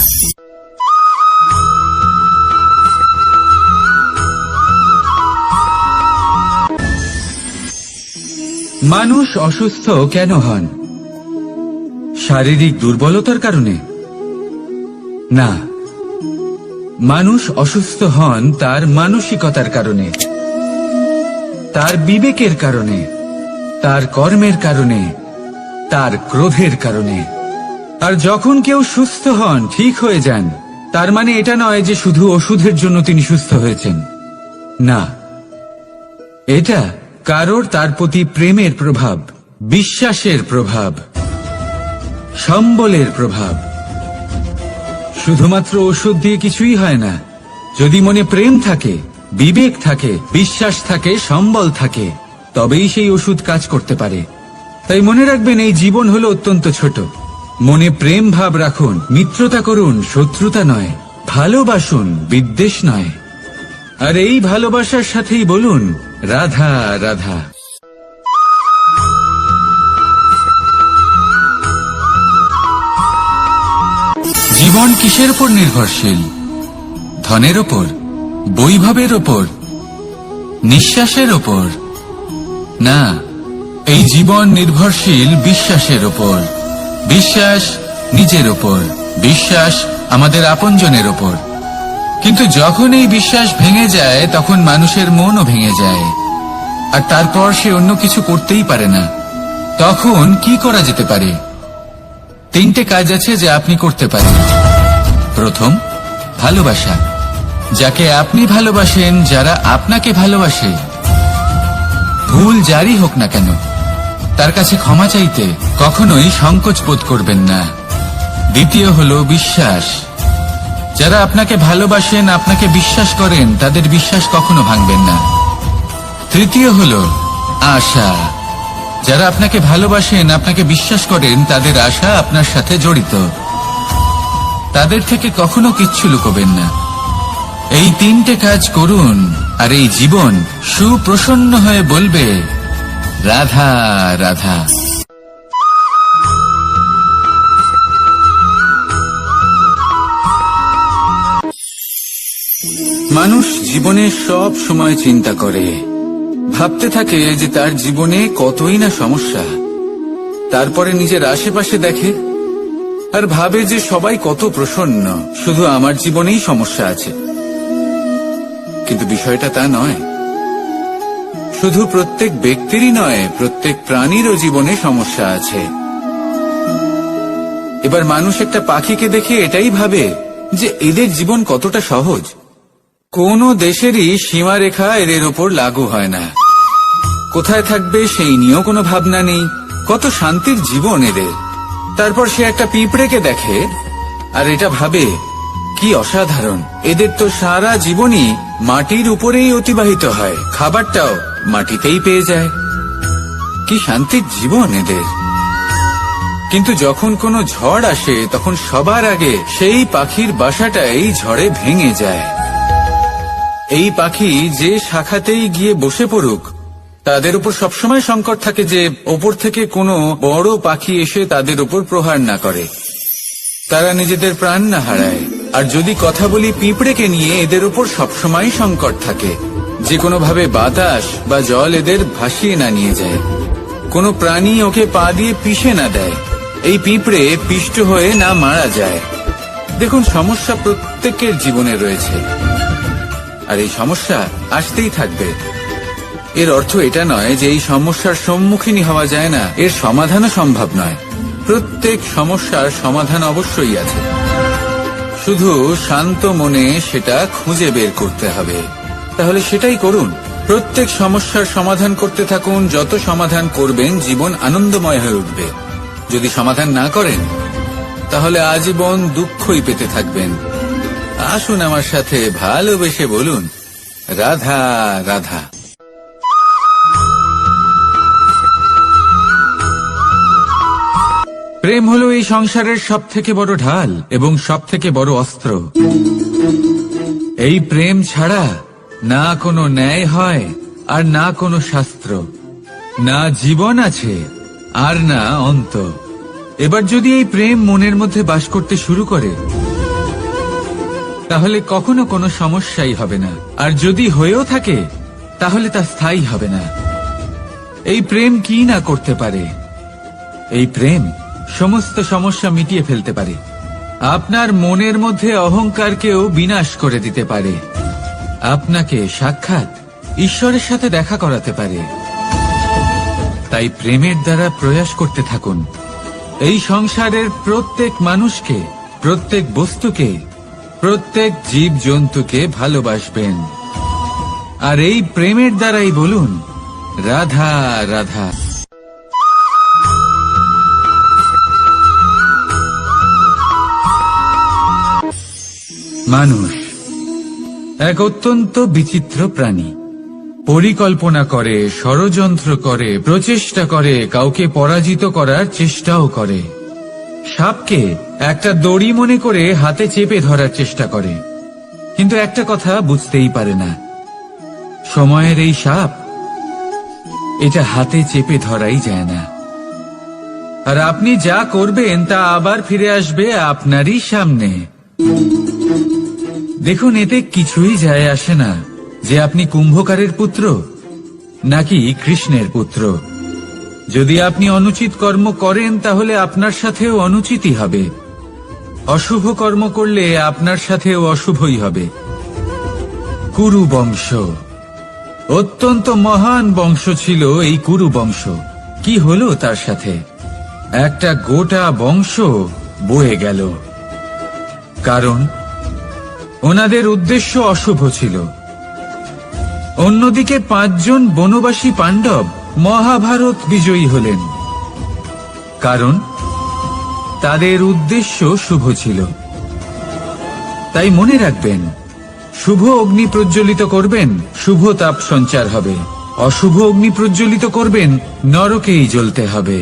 মানুষ অসুস্থ কেন হন? শারীরিক দুর্বলতার কারণে? না, মানুষ অসুস্থ হন তার মানসিকতার কারণে, তার বিবেকের কারণে, তার কর্মের কারণে, তার ক্রোধের কারণে। আর যখন কেউ সুস্থ হন, ঠিক হয়ে যান, তার মানে এটা নয় যে শুধু ওষুধের জন্য তিনি সুস্থ হয়েছেন। না, এটা কারোর তার প্রতি প্রেমের প্রভাব, বিশ্বাসের প্রভাব, সম্বলের প্রভাব। শুধুমাত্র ওষুধ দিয়ে কিছুই হয় না। যদি মনে প্রেম থাকে, বিবেক থাকে, বিশ্বাস থাকে, সম্বল থাকে, তবেই সেই ওষুধ কাজ করতে পারে। তাই মনে রাখবেন, এই জীবন হলো অত্যন্ত ছোট। মনে প্রেম ভাব রাখুন, মিত্রতা করুন, শত্রুতা নয়। ভালোবাসুন, বিদ্বেষ নয়। আর এই ভালোবাসার সাথেই বলুন রাধা রাধা। জীবন কিসের উপর নির্ভরশীল? ধনের ওপর, বৈভবের ওপর, নিঃশ্বাসের ওপর? না, এই জীবন নির্ভরশীল বিশ্বাসের ওপর। বিশ্বাস নিজের ওপর, বিশ্বাস আমাদের আপনজনের ওপর। কিন্তু যখন এই বিশ্বাস ভেঙে যায় তখন মানুষের মনও ভেঙে যায়, আর তারপর সে অন্য কিছু করতেই পারে না। তখন কি করা যেতে পারে? 3টে কাজ আছে যা আপনি করতে পারেন। প্রথম, ভালোবাসা। যাকে আপনি ভালোবাসেন, যারা আপনাকে ভালোবাসে, ভুল যারই হোক না কেন, তার কাছে ক্ষমা চাইতে কখনোই সংকোচ বোধ করবেন না। দ্বিতীয় হলো বিশ্বাস। যারা আপনাকে ভালোবাসেন, আপনাকে বিশ্বাস করেন, তাদের বিশ্বাস কখনো ভাঙবেন না। তৃতীয় হলো আশা। যারা আপনাকে ভালোবাসেন, আপনাকে বিশ্বাস করেন, তাদের আশা আপনার সাথে জড়িত। তাদের থেকে কখনো কিচ্ছু লুকোবেন না। এই 3টে কাজ করুন, আর এই জীবন সুপ্রসন্ন হয়ে বলবে রাধা রাধা। মানুষ জীবনে সব সময় চিন্তা করে, ভাবতে থাকে যে তার জীবনে কতই না সমস্যা। তারপরে নিজের আশেপাশে দেখে আর ভাবে যে সবাই কত প্রসন্ন, শুধু আমার জীবনেই সমস্যা আছে। কিন্তু বিষয়টা তা নয়। শুধু প্রত্যেক ব্যক্তিরই নয়, প্রত্যেক প্রাণীরও জীবনে সমস্যা আছে। এবার মানুষ একটা পাখিকে দেখে এটাই ভাবে যে এদের জীবন কতটা সহজ। কোন দেশেরই সীমারেখা এদের ওপর লাগু হয় না। কোথায় থাকবে সেই নিয়েও কোনো ভাবনা নেই। কত শান্তির জীবন এদের। তারপর সে একটা পিঁপড়েকে দেখে আর এটা ভাবে কি অসাধারণ, এদের তো সারা জীবনই মাটির উপরেই অতিবাহিত হয়, খাবারটাও মাটিতেই পেয়ে যায়। কি শান্তির জীবন এদের। কিন্তু যখন কোনো ঝড় আসে তখন সবার আগে সেই পাখির বাসাটাই ঝড়ে ভেঙে যায়। এই পাখি যে শাখাতেই গিয়ে বসে পড়ুক, তাদের উপর সবসময় সংকট থাকে যে ওপর থেকে কোনো বড় পাখি এসে তাদের উপর প্রহার না করে, তারা নিজেদের প্রাণ না হারায়। আর যদি কথা বলি পিঁপড়েকে নিয়ে, এদের উপর সবসময় সংকট থাকে যে কোনোভাবে বাতাস বা জল এদের ভাসিয়ে না নিয়ে যায়, কোনো প্রাণী ওকে পা দিয়ে পিষে না দেয়, এই পিঁপড়ে পিষ্ট হয়ে না মারা যায়। দেখুন, সমস্যা প্রত্যেকের জীবনে রয়েছে, আর এই সমস্যা আসতেই থাকবে। এর অর্থ এটা নয় যে এই সমস্যার সম্মুখীন হওয়া যায় না, এর সমাধানও সম্ভব নয়। প্রত্যেক সমস্যার সমাধান অবশ্যই আছে, শুধু শান্ত মনে সেটা খুঁজে বের করতে হবে। তাহলে সেটাই করুন, প্রত্যেক সমস্যার সমাধান করতে থাকুন। যত সমাধান করবেন জীবন আনন্দময় হয়ে উঠবে। যদি সমাধান না করেন তাহলে আজীবন দুঃখই পেতে থাকবেন। আসুন আমার সাথে ভালোবেসে বলুন রাধা রাধা। প্রেম হলো এই সংসারের সবথেকে বড় ঢাল এবং সবথেকে বড় অস্ত্র। এই প্রেম ছাড়া না কোনো ন্যায় হয় আর না কোনো শাস্ত্র, না জীবন আছে আর না অন্ত। এবার যদি এই প্রেম মনের মধ্যে বাস করতে শুরু করে তাহলে কখনো কোনো সমস্যাই হবে না, আর যদি হয়েও থাকে তাহলে তা স্থায়ী হবে না। এই প্রেম কি না করতে পারে? এই প্রেম সমস্ত সমস্যা মিটিয়ে ফেলতে পারে। আপনার মনের মধ্যে অহংকারকেও বিনাশ করে দিতে পারে। আপনাকে সাক্ষাৎ ঈশ্বরের সাথে দেখা করাতে পারে। তাই প্রেমের দ্বারা প্রয়াস করতে থাকুন। এই সংসারের প্রত্যেক মানুষকে, প্রত্যেক বস্তুকে, প্রত্যেক জীব জন্তুকে ভালোবাসবেন। আর এই প্রেমের দ্বারাই বলুন রাধা রাধা। মানুষ এক অত্যন্ত বিচিত্র প্রাণী। পরিকল্পনা করে, ষড়যন্ত্র করে, প্রচেষ্টা করে, কাউকে পরাজিত করার চেষ্টাও করে। সাপকে একটা দড়ি মনে করে হাতে চেপে ধরার চেষ্টা করে, কিন্তু একটা কথা বুঝতেই পারে না, সময়ের এই সাপ এটা হাতে চেপে ধরাই যায় না। আর আপনি যা করবেন তা আবার ফিরে আসবে আপনারই সামনে। দেখুন, এতে কিছুই যায় আসে না যে আপনি কুম্ভকারের পুত্র নাকি কৃষ্ণের পুত্র। যদি আপনি অনুচিত কর্ম করেন তাহলে আপনার সাথেও অনুচিতই হবে, অশুভ কর্ম করলে আপনার সাথেও অশুভই হবে। কুরু বংশ অত্যন্ত মহান বংশ ছিল এই কুরু বংশ। কি হলো তার সাথে? একটা গোটা বংশ বয়ে গেল, কারণ ওনাদের উদ্দেশ্য অশুভ ছিল। অন্যদিকে 5 জন বনবাসী পাণ্ডব মহাভারত বিজয়ী হলেন, কারণ তাদের উদ্দেশ্য শুভ ছিল। তাই মনে রাখবেন, শুভ অগ্নি প্রজ্বলিত করবেন, শুভ তাপ সঞ্চার হবে। অশুভ অগ্নি প্রজ্বলিত করবেন, নরকেই জ্বলতে হবে।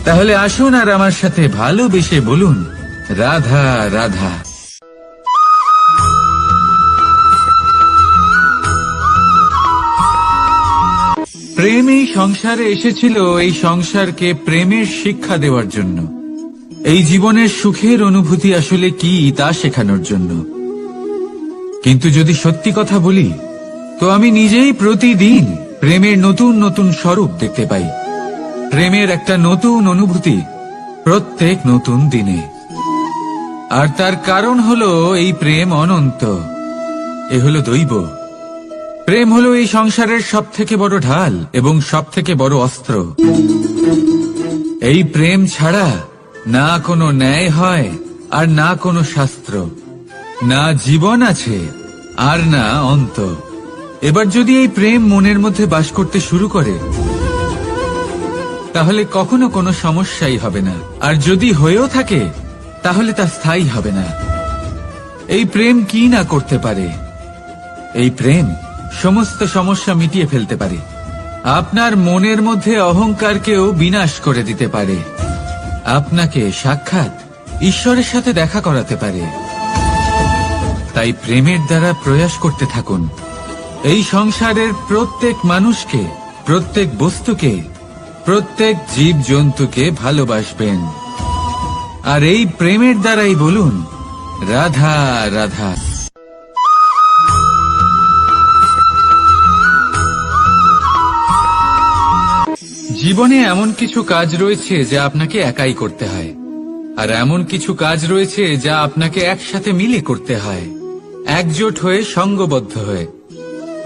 তাহলে আসুন আর আমার সাথে ভালোবেসে বলুন, রাধা রাধা। প্রেম এই সংসারে এসেছিল এই সংসারকে প্রেমের শিক্ষা দেওয়ার জন্য, এই জীবনের সুখের অনুভূতি আসলে কি তা শেখানোর জন্য। কিন্তু যদি সত্যি কথা বলি, তো আমি নিজেই প্রতিদিন প্রেমের নতুন নতুন স্বরূপ দেখতে পাই। প্রেমের একটা নতুন অনুভূতি প্রত্যেক নতুন দিনে। আর তার কারণ হলো এই প্রেম অনন্ত, এ হলো দৈব। প্রেম হলো এই সংসারের সবথেকে বড় ঢাল এবং সবথেকে বড় অস্ত্র। এই প্রেম ছাড়া না কোনো ন্যায় হয় আর না কোনো শাস্ত্র, না জীবন আছে আর না অন্ত। এবার যদি এই প্রেম মনের মধ্যে বাস করতে শুরু করে, তাহলে কখনো কোনো সমস্যাই হবে না। আর যদি হয়েও থাকে, তাহলে তা স্থায়ী হবে না। এই প্রেম কি না করতে পারে? এই প্রেম সমস্ত সমস্যা মিটিয়ে ফেলতে পারে। আপনার মনের মধ্যে অহংকারকেও বিনাশ করে দিতে পারে। আপনাকে সাক্ষাৎ ঈশ্বরের সাথে দেখা করাতে পারে। তাই প্রেমের দ্বারা প্রয়াস করতে থাকুন। এই সংসারের প্রত্যেক মানুষকে, প্রত্যেক বস্তুকে, প্রত্যেক জীব জন্তুকে ভালোবাসবেন। আর এই প্রেমের দ্বারাই বলুন, রাধা রাধা। জীবনে এমন কিছু কাজ রয়েছে যা আপনাকে একাই করতে হয়, আর এমন কিছু কাজ রয়েছে যা আপনাকে একসাথে মিলে করতে হয়, একজোট হয়ে, সঙ্গবদ্ধ হয়ে।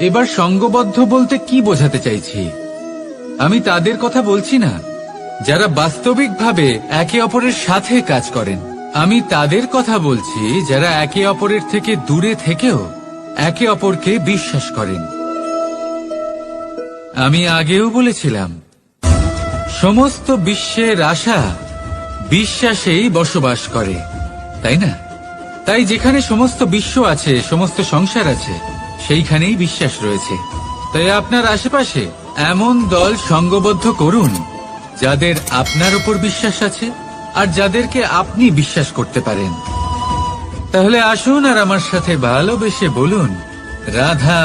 এবার সঙ্গবদ্ধ বলতে কি বোঝাতে চাইছি? আমি তাদের কথা বলছি না যারা বাস্তবিকভাবে একে অপরের সাথে কাজ করেন। আমি তাদের কথা বলছি যারা একে অপরের থেকে দূরে থেকেও একে অপরকে বিশ্বাস করেন। আমি আগেও বলেছিলাম, সমস্ত বিশ্বের আশা বিশ্বাসেই বসবাস করে, তাই না? তাই যেখানে সমস্ত বিশ্ব আছে, সমস্ত সংসার আছে, সেইখানেই বিশ্বাস রয়েছে। তাই আপনার আশেপাশে এমন দল সঙ্গবদ্ধ করুন যাদের আপনার উপর বিশ্বাস আছে আর যাদেরকে আপনি বিশ্বাস করতে পারেন। তাহলে আসুন আর আমার সাথে ভালোবেসে বলুন, রাধা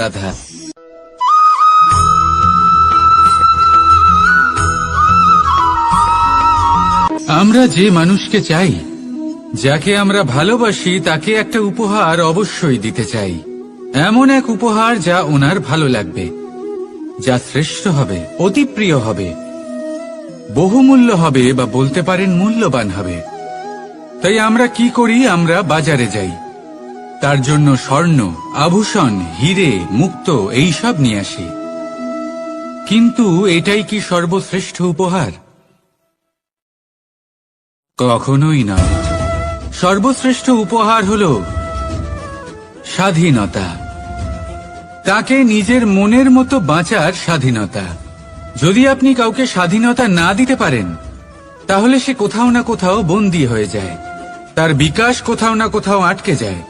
রাধা। আমরা যে মানুষকে চাই, যাকে আমরা ভালোবাসি, তাকে একটা উপহার অবশ্যই দিতে চাই। এমন এক উপহার যা ওনার ভালো লাগবে, যা শ্রেষ্ঠ হবে, অতি প্রিয় হবে, বহুমূল্য হবে, বা বলতে পারেন মূল্যবান হবে। তাই আমরা কি করি? আমরা বাজারে যাই, তার জন্য স্বর্ণ, আভূষণ, হিরে, মুক্ত এইসব নিয়ে আসি। কিন্তু এটাই কি সর্বশ্রেষ্ঠ উপহার? কখনোই নয়। সর্বশ্রেষ্ঠ উপহার হল স্বাধীনতা, তাকে নিজের মনের মতো বাঁচার স্বাধীনতা। যদি আপনি কাউকে স্বাধীনতা না দিতে পারেন, তাহলে সে কোথাও না কোথাও বন্দী হয়ে যায়, তার বিকাশ কোথাও না কোথাও আটকে যায়।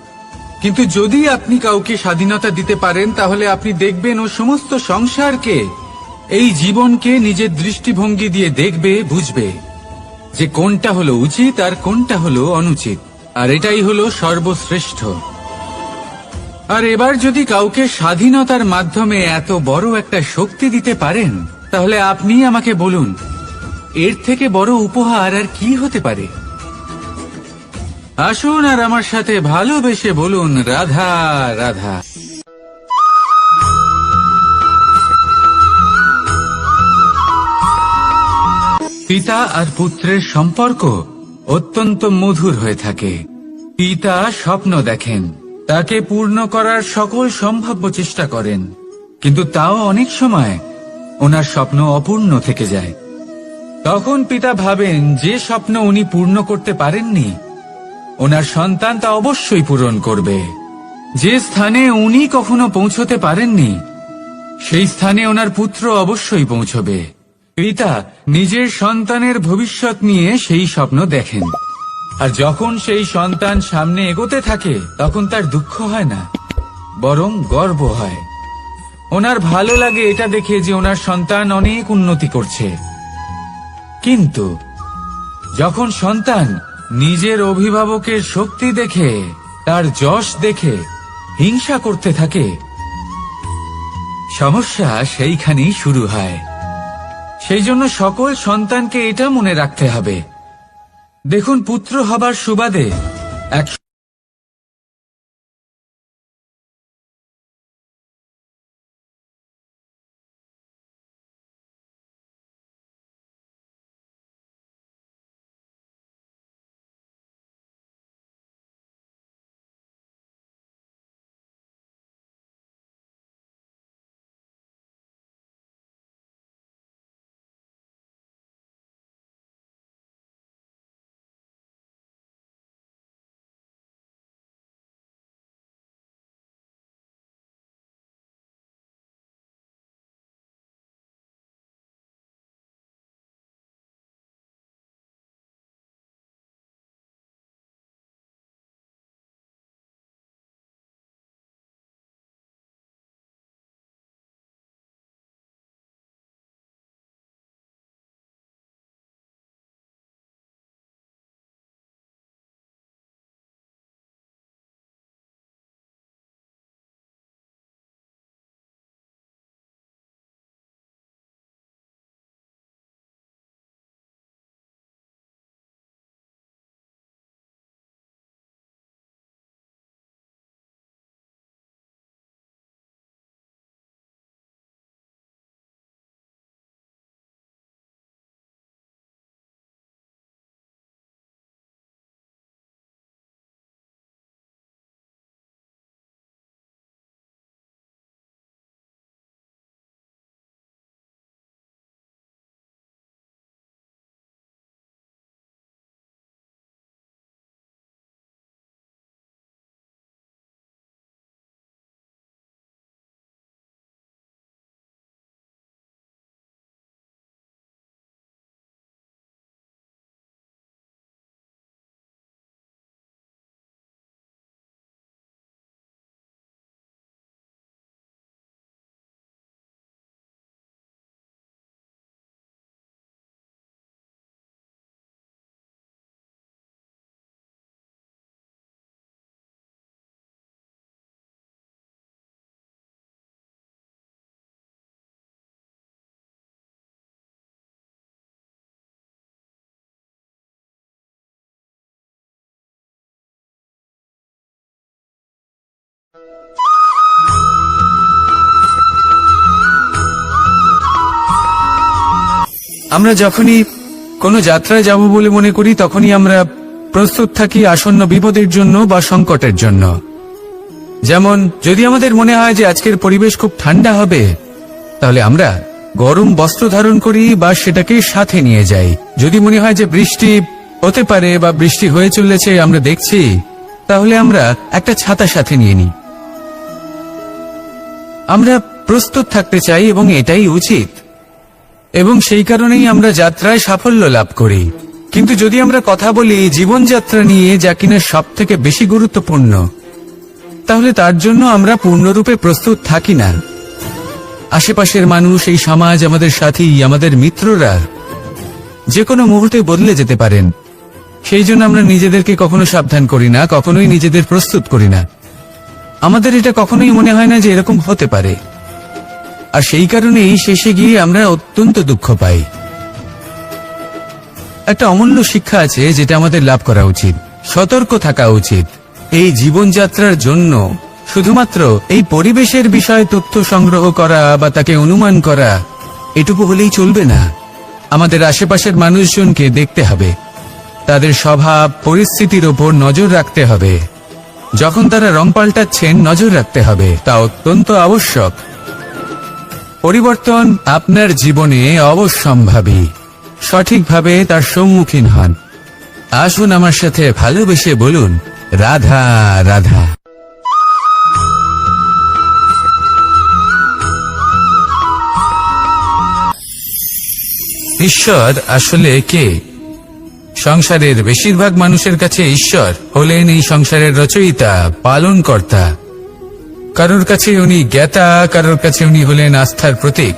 কিন্তু যদি আপনি কাউকে স্বাধীনতা দিতে পারেন, তাহলে আপনি দেখবেন ও সমস্ত সংসারকে এই জীবনকে নিজের দৃষ্টিভঙ্গি দিয়ে দেখবে, বুঝবে যে কোনটা হলো উচিত আর কোনটা হলো অনুচিত, আর এটাই হলো সর্বশ্রেষ্ঠ। আর এবার যদি কাউকে স্বাধীনতার মাধ্যমে এত বড় একটা শক্তি দিতে পারেন, তাহলে আপনি আমাকে বলুন এর থেকে বড় উপহার আর কি হতে পারে? আসুন আর আমার সাথে ভালোবেসে বলুন, রাধা রাধা। পিতা আর পুত্রের সম্পর্ক অত্যন্ত মধুর হয়ে থাকে। পিতা স্বপ্ন দেখেন, তাকে পূর্ণ করার সকল সম্ভাব্য চেষ্টা করেন, কিন্তু তাও অনেক সময় ওনার স্বপ্ন অপূর্ণ থেকে যায়। তখন পিতা ভাবেন যে স্বপ্ন উনি পূর্ণ করতে পারেননি, ওনার সন্তান তা অবশ্যই পূরণ করবে। যে স্থানে উনি কখনো পৌঁছতে পারেননি, সেই স্থানে ওনার পুত্র অবশ্যই পৌঁছবে। পিতা নিজের সন্তানের ভবিষ্যৎ নিয়ে সেই স্বপ্ন দেখেন, আর যখন সেই সন্তান সামনে এগোতে থাকে তখন তার দুঃখ হয় না, বরং গর্ব হয়। ওনার ভালো লাগে এটা দেখে যে ওনার সন্তান অনেক উন্নতি করছে। কিন্তু যখন সন্তান নিজের অভিভাবকের শক্তি দেখে, তার যশ দেখে হিংসা করতে থাকে, সমস্যা সেইখানেই শুরু হয়। সেই জন্য সকল সন্তানকে এটা মনে রাখতে হবে, দেখুন পুত্র হবার সুবাদে এক আমরা যখনই কোনো যাত্রায় যাব বলে মনে করি, তখনই আমরা প্রস্তুত থাকি আসন্ন বিপদের জন্য বা সংকটের জন্য। যেমন যদি আমাদের মনে হয় যে আজকের পরিবেশ খুব ঠান্ডা হবে, তাহলে আমরা গরম বস্ত্র ধারণ করি বা সেটাকে সাথে নিয়ে যাই। যদি মনে হয় যে বৃষ্টি হতে পারে বা বৃষ্টি হয়ে চলেছে আমরা দেখছি, তাহলে আমরা একটা ছাতা সাথে নিয়ে নিই। আমরা প্রস্তুত থাকতে চাই এবং এটাই উচিত, এবং সেই কারণেই আমরা যাত্রায় সাফল্য লাভ করি। কিন্তু যদি আমরা কথা বলি জীবনযাত্রা নিয়ে, যা কিনা সব থেকে বেশি গুরুত্বপূর্ণ, তাহলে তার জন্য আমরা পূর্ণরূপে প্রস্তুত থাকি না। আশেপাশের মানুষ, এই সমাজ, আমাদের সাথী, আমাদের মিত্ররা যে কোনো মুহূর্তে বদলে যেতে পারেন। সেই জন্য আমরা নিজেদেরকে কখনো সাবধান করি না, কখনোই নিজেদের প্রস্তুত করি না। আমাদের এটা কখনোই মনে হয় না যে এরকম হতে পারে, আর সেই কারণেই শেষে গিয়ে আমরা অত্যন্ত দুঃখ পাই। একটা অমূল্য শিক্ষা আছে যেটা আমাদের লাভ করা উচিত। সতর্ক থাকা উচিত। এই জীবনযাত্রার জন্য শুধুমাত্র এই পরিবেশের বিষয়ে তথ্য সংগ্রহ করা বা তাকে অনুমান করা এটুকু হলেই চলবে না। আমাদের আশেপাশের মানুষজনকে দেখতে হবে, তাদের স্বভাব পরিস্থিতির ওপর নজর রাখতে হবে। যখন তারা রং পাল্টাচ্ছেন নজর রাখতে হবে, তা অত্যন্ত আবশ্যক। পরিবর্তন আপনার জীবনে অবশ্যম্ভাবী। সঠিকভাবে তার সম্মুখীন হন। আসুন আমার সাথে ভালোবেসে বলুন, রাধা রাধা। ঈশ্বর আসলে কে? সংসারের বেশিরভাগ মানুষের কাছে ঈশ্বর হলেন এই সংসারের রচয়িতা, পালনকর্তা। কারোর কাছে উনি জ্ঞাতা, কারোর কাছে উনি হলেন আস্থার প্রতীক,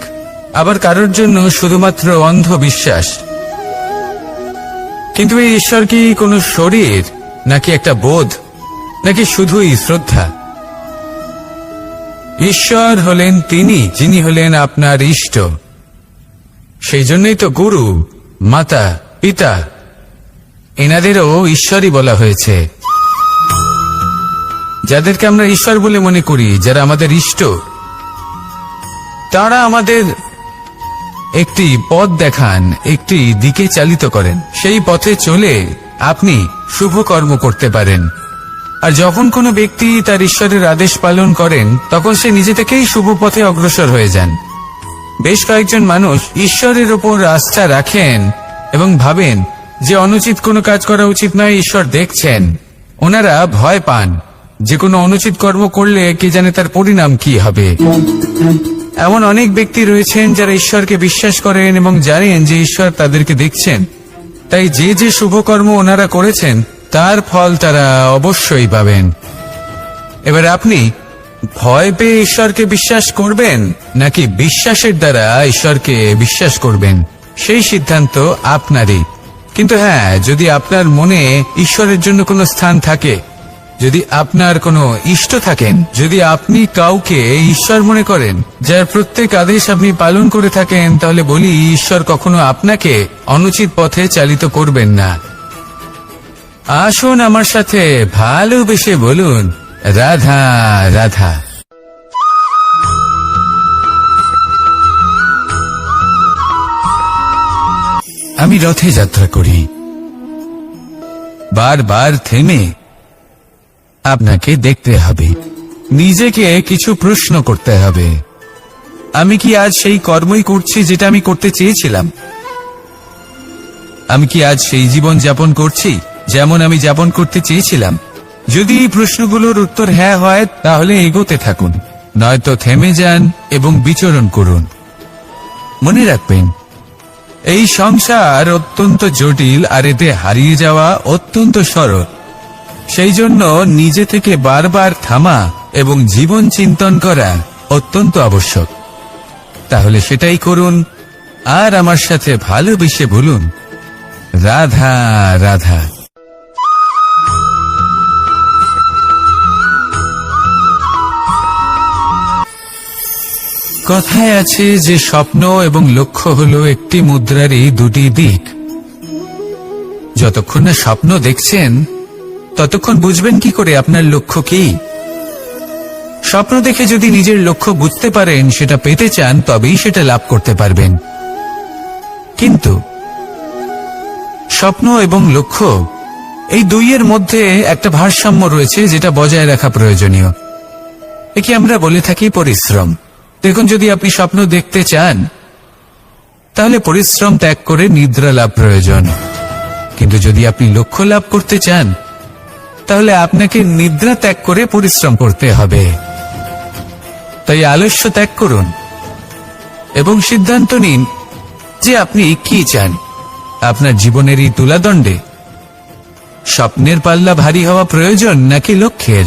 আবার কারোর জন্য শুধুমাত্র অন্ধ বিশ্বাস। কিন্তু এই ঈশ্বর কি কোনো শরীর, নাকি একটা বোধ, নাকি শুধুই শ্রদ্ধা? ঈশ্বর হলেন তিনি যিনি হলেন আপনার ইষ্ট। সেই জন্যই তো গুরু, মাতা, পিতা এনাদেরও ঈশ্বরই বলা হয়েছে। যাদেরকে আমরা ঈশ্বর বলে মনে করি, যারা আমাদের ইষ্ট, তারা আমাদের একটি পথ দেখান, একটি দিকে চালিত করেন। সেই পথে চলে আপনি শুভ কর্ম করতে পারেন। আর যখন কোনো ব্যক্তি তার ঈশ্বরের আদেশ পালন করেন, তখন সে নিজে থেকেই শুভ পথে অগ্রসর হয়ে যান। বেশ কয়েকজন মানুষ ঈশ্বরের ওপর আস্থা রাখেন এবং ভাবেন যে অনুচিত কোনো কাজ করা উচিত নয়, ঈশ্বর দেখছেন। ওনারা ভয় পান যে কোনো অনুচিত কর্ম করলে কে জানে তার পরিণাম কি হবে। এমন অনেক ব্যক্তি রয়েছেন যারা ঈশ্বরকে বিশ্বাস করেন এবং জানেন যে ঈশ্বর তাদেরকে দেখছেন। তাই যে যে শুভকর্ম ওনারা করেছেন তার ফল তারা অবশ্যই পাবেন। এবার আপনি ভয় পেয়ে ঈশ্বরকে বিশ্বাস করবেন, নাকি বিশ্বাসের দ্বারা ঈশ্বরকে বিশ্বাস করবেন, সেই সিদ্ধান্ত আপনারই। কিন্তু হ্যাঁ, যদি আপনার মনে ঈশ্বরের জন্য কোনো স্থান থাকে, যদি আপনার কোনো ইষ্ট থাকেন, যদি আপনি কাউকে ঈশ্বর মনে করেন, যার প্রত্যেক আদেশ আপনি পালন করে থাকেন, তাহলে বলি ঈশ্বর কখনো আপনাকে অনুচিত পথে চালিত করবেন না। আসুন আমার সাথে ভালোবেসে বলুন, রাধা রাধা। আমি রথে যাত্রা করি। বারবার থেমে আপনাকে দেখতে হবে, নিজেকে কিছু প্রশ্ন করতে হবে। আমি কি আজ সেই কর্মই করছি যেটা আমি করতে চেয়েছিলাম? আমি কি আজ সেই জীবন যাপন করছি যেমন আমি যাপন করতে চেয়েছিলাম? যদি এই প্রশ্নগুলোর উত্তর হ্যাঁ হয়, তাহলে এগোতে থাকুন, নয়তো থেমে যান এবং বিচরণ করুন। মনে রাখবেন, এই সংসার অত্যন্ত জটিল, আর এতে হারিয়ে যাওয়া অত্যন্ত সরল। সেই জন্য নিজে থেকে বারবার থামা এবং জীবন চিন্তন করা অত্যন্ত আবশ্যক। তাহলে সেটাই করুন, আর আমার সাথে ভালোবেসে বলুন, রাধা রাধা। কথায় আছে যে স্বপ্ন এবং লক্ষ্য হলো একটি মুদ্রারই দুটি দিক। যতক্ষণ না স্বপ্ন দেখছেন, ততক্ষণ বুঝবেন কি করে আপনার লক্ষ্য কি? স্বপ্ন দেখে যদি নিজের লক্ষ্য বুঝতে পারেন, সেটা পেতে চান, তবেই সেটা লাভ করতে পারবেন। কিন্তু স্বপ্ন এবং লক্ষ্য, এই দুইয়ের মধ্যে একটা ভারসাম্য রয়েছে যেটা বজায় রাখা প্রয়োজনীয়। একে আমরা বলে থাকি পরিশ্রম। দেখুন, যদি আপনি স্বপ্ন দেখতে চান, তাহলে পরিশ্রম ত্যাগ করে নিদ্রা লাভ প্রয়োজন। কিন্তু যদি আপনি লক্ষ্য লাভ করতে চান, তাহলে আপনাকে নিদ্রা ত্যাগ করে পরিশ্রম করতে হবে। তাই আলস্য ত্যাগ করুন এবং সিদ্ধান্ত নিন যে আপনি কি চান। আপনার জীবনের এই তুলাদণ্ডে স্বপ্নের পাল্লা ভারী হওয়া প্রয়োজন নাকি লক্ষ্যের?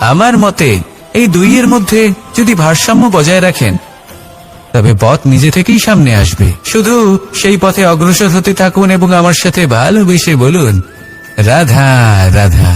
আমার মতে এই দুইয়ের মধ্যে যদি ভারসাম্য বজায় রাখেন, তবে পথ নিজে থেকেই সামনে আসবে। শুধু সেই পথে অগ্রসর হতে থাকুন এবং আমার সাথে ভালোবেসে বলুন, রাধা রাধা।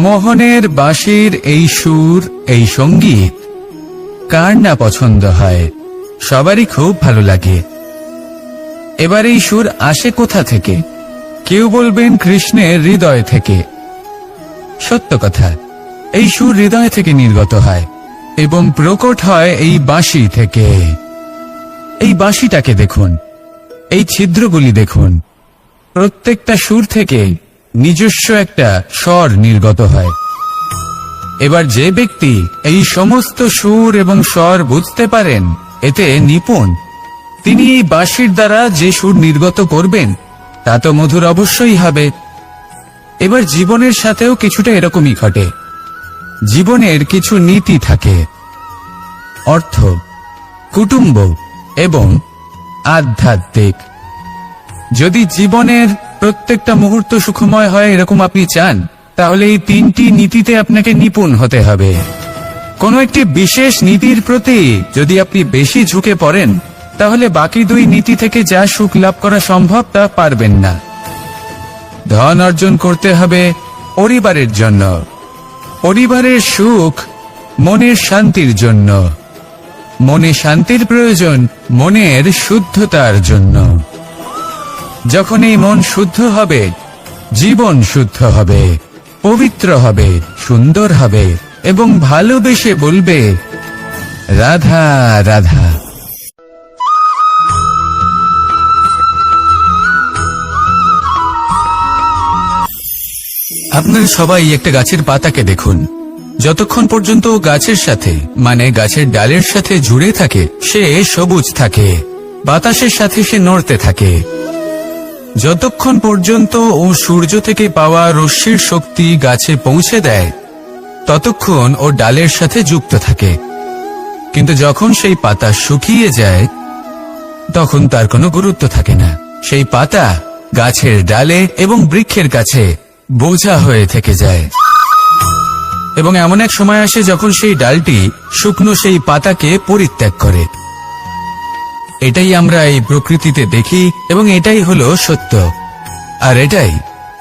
মোহনের বাঁশির এই সুর, এই সঙ্গীত কার না পছন্দ হয়, সবারই খুব ভালো লাগে। এবার এই সুর আসে কোথা থেকে? কেউ বলবেন কৃষ্ণের হৃদয় থেকে। সত্য কথা, এই সুর হৃদয় থেকে নির্গত হয় এবং প্রকট হয় এই বাঁশি থেকে। এই বাঁশিটাকে দেখুন, এই ছিদ্রগুলি দেখুন, প্রত্যেকটা সুর থেকে নিজস্ব একটা স্বর নির্গত হয়। এবার যে ব্যক্তি এই সমস্ত সুর এবং স্বর বুঝতে পারেন, এতে নিপুণ, তিনি এই বাঁশির দ্বারা যে সুর নির্গত করবেন তা তো মধুর অবশ্যই হবে। এবার জীবনের সাথেও কিছুটা এরকমই ঘটে। জীবনের কিছু নীতি থাকে, অর্থ, কুটুম্ব এবং আধ্যাত্মিক। যদি জীবনের প্রত্যেকটা মুহূর্ত সুখময় হয় এরকম আপনি চান, তাহলে এই তিনটি নীতিতে আপনাকে নিপুণ হতে হবে। কোনো একটি বিশেষ নীতির প্রতি যদি আপনি বেশি ঝুঁকে পড়েন, তাহলে বাকি দুই নীতি থেকে যা সুখ লাভ করা সম্ভব তা পারবেন না। ধন অর্জন করতে হবে পরিবারের জন্য, পরিবারের সুখ মনের শান্তির জন্য, মনে শান্তির প্রয়োজন মনের শুদ্ধতার জন্য। যখন এই মন শুদ্ধ হবে, জীবন শুদ্ধ হবে, পবিত্র হবে, সুন্দর হবে এবং ভালোবেসে বলবে, রাধা রাধা। আপনারা সবাই একটা গাছের পাতাকে দেখুন। যতক্ষণ পর্যন্ত ও গাছের সাথে, মানে গাছের ডালের সাথে জুড়ে থাকে, সে সবুজ থাকে, বাতাসের সাথে সে নড়তে থাকে। যতক্ষণ পর্যন্ত ও সূর্য থেকে পাওয়া রশ্মির শক্তি গাছে পৌঁছে দেয়, ততক্ষণ ও ডালের সাথে যুক্ত থাকে। কিন্তু যখন সেই পাতা শুকিয়ে যায়, তখন তার কোনো গুরুত্ব থাকে না। সেই পাতা গাছের ডালে এবং বৃক্ষের কাছে বোঝা হয়ে থেকে যায়। এবং এমন এক সময় আসে যখন সেই ডালটি শুকনো সেই পাতাকে পরিত্যাগ করে। এটাই আমরা এই প্রকৃতিতে দেখি এবং এটাই হলো সত্য। আর এটাই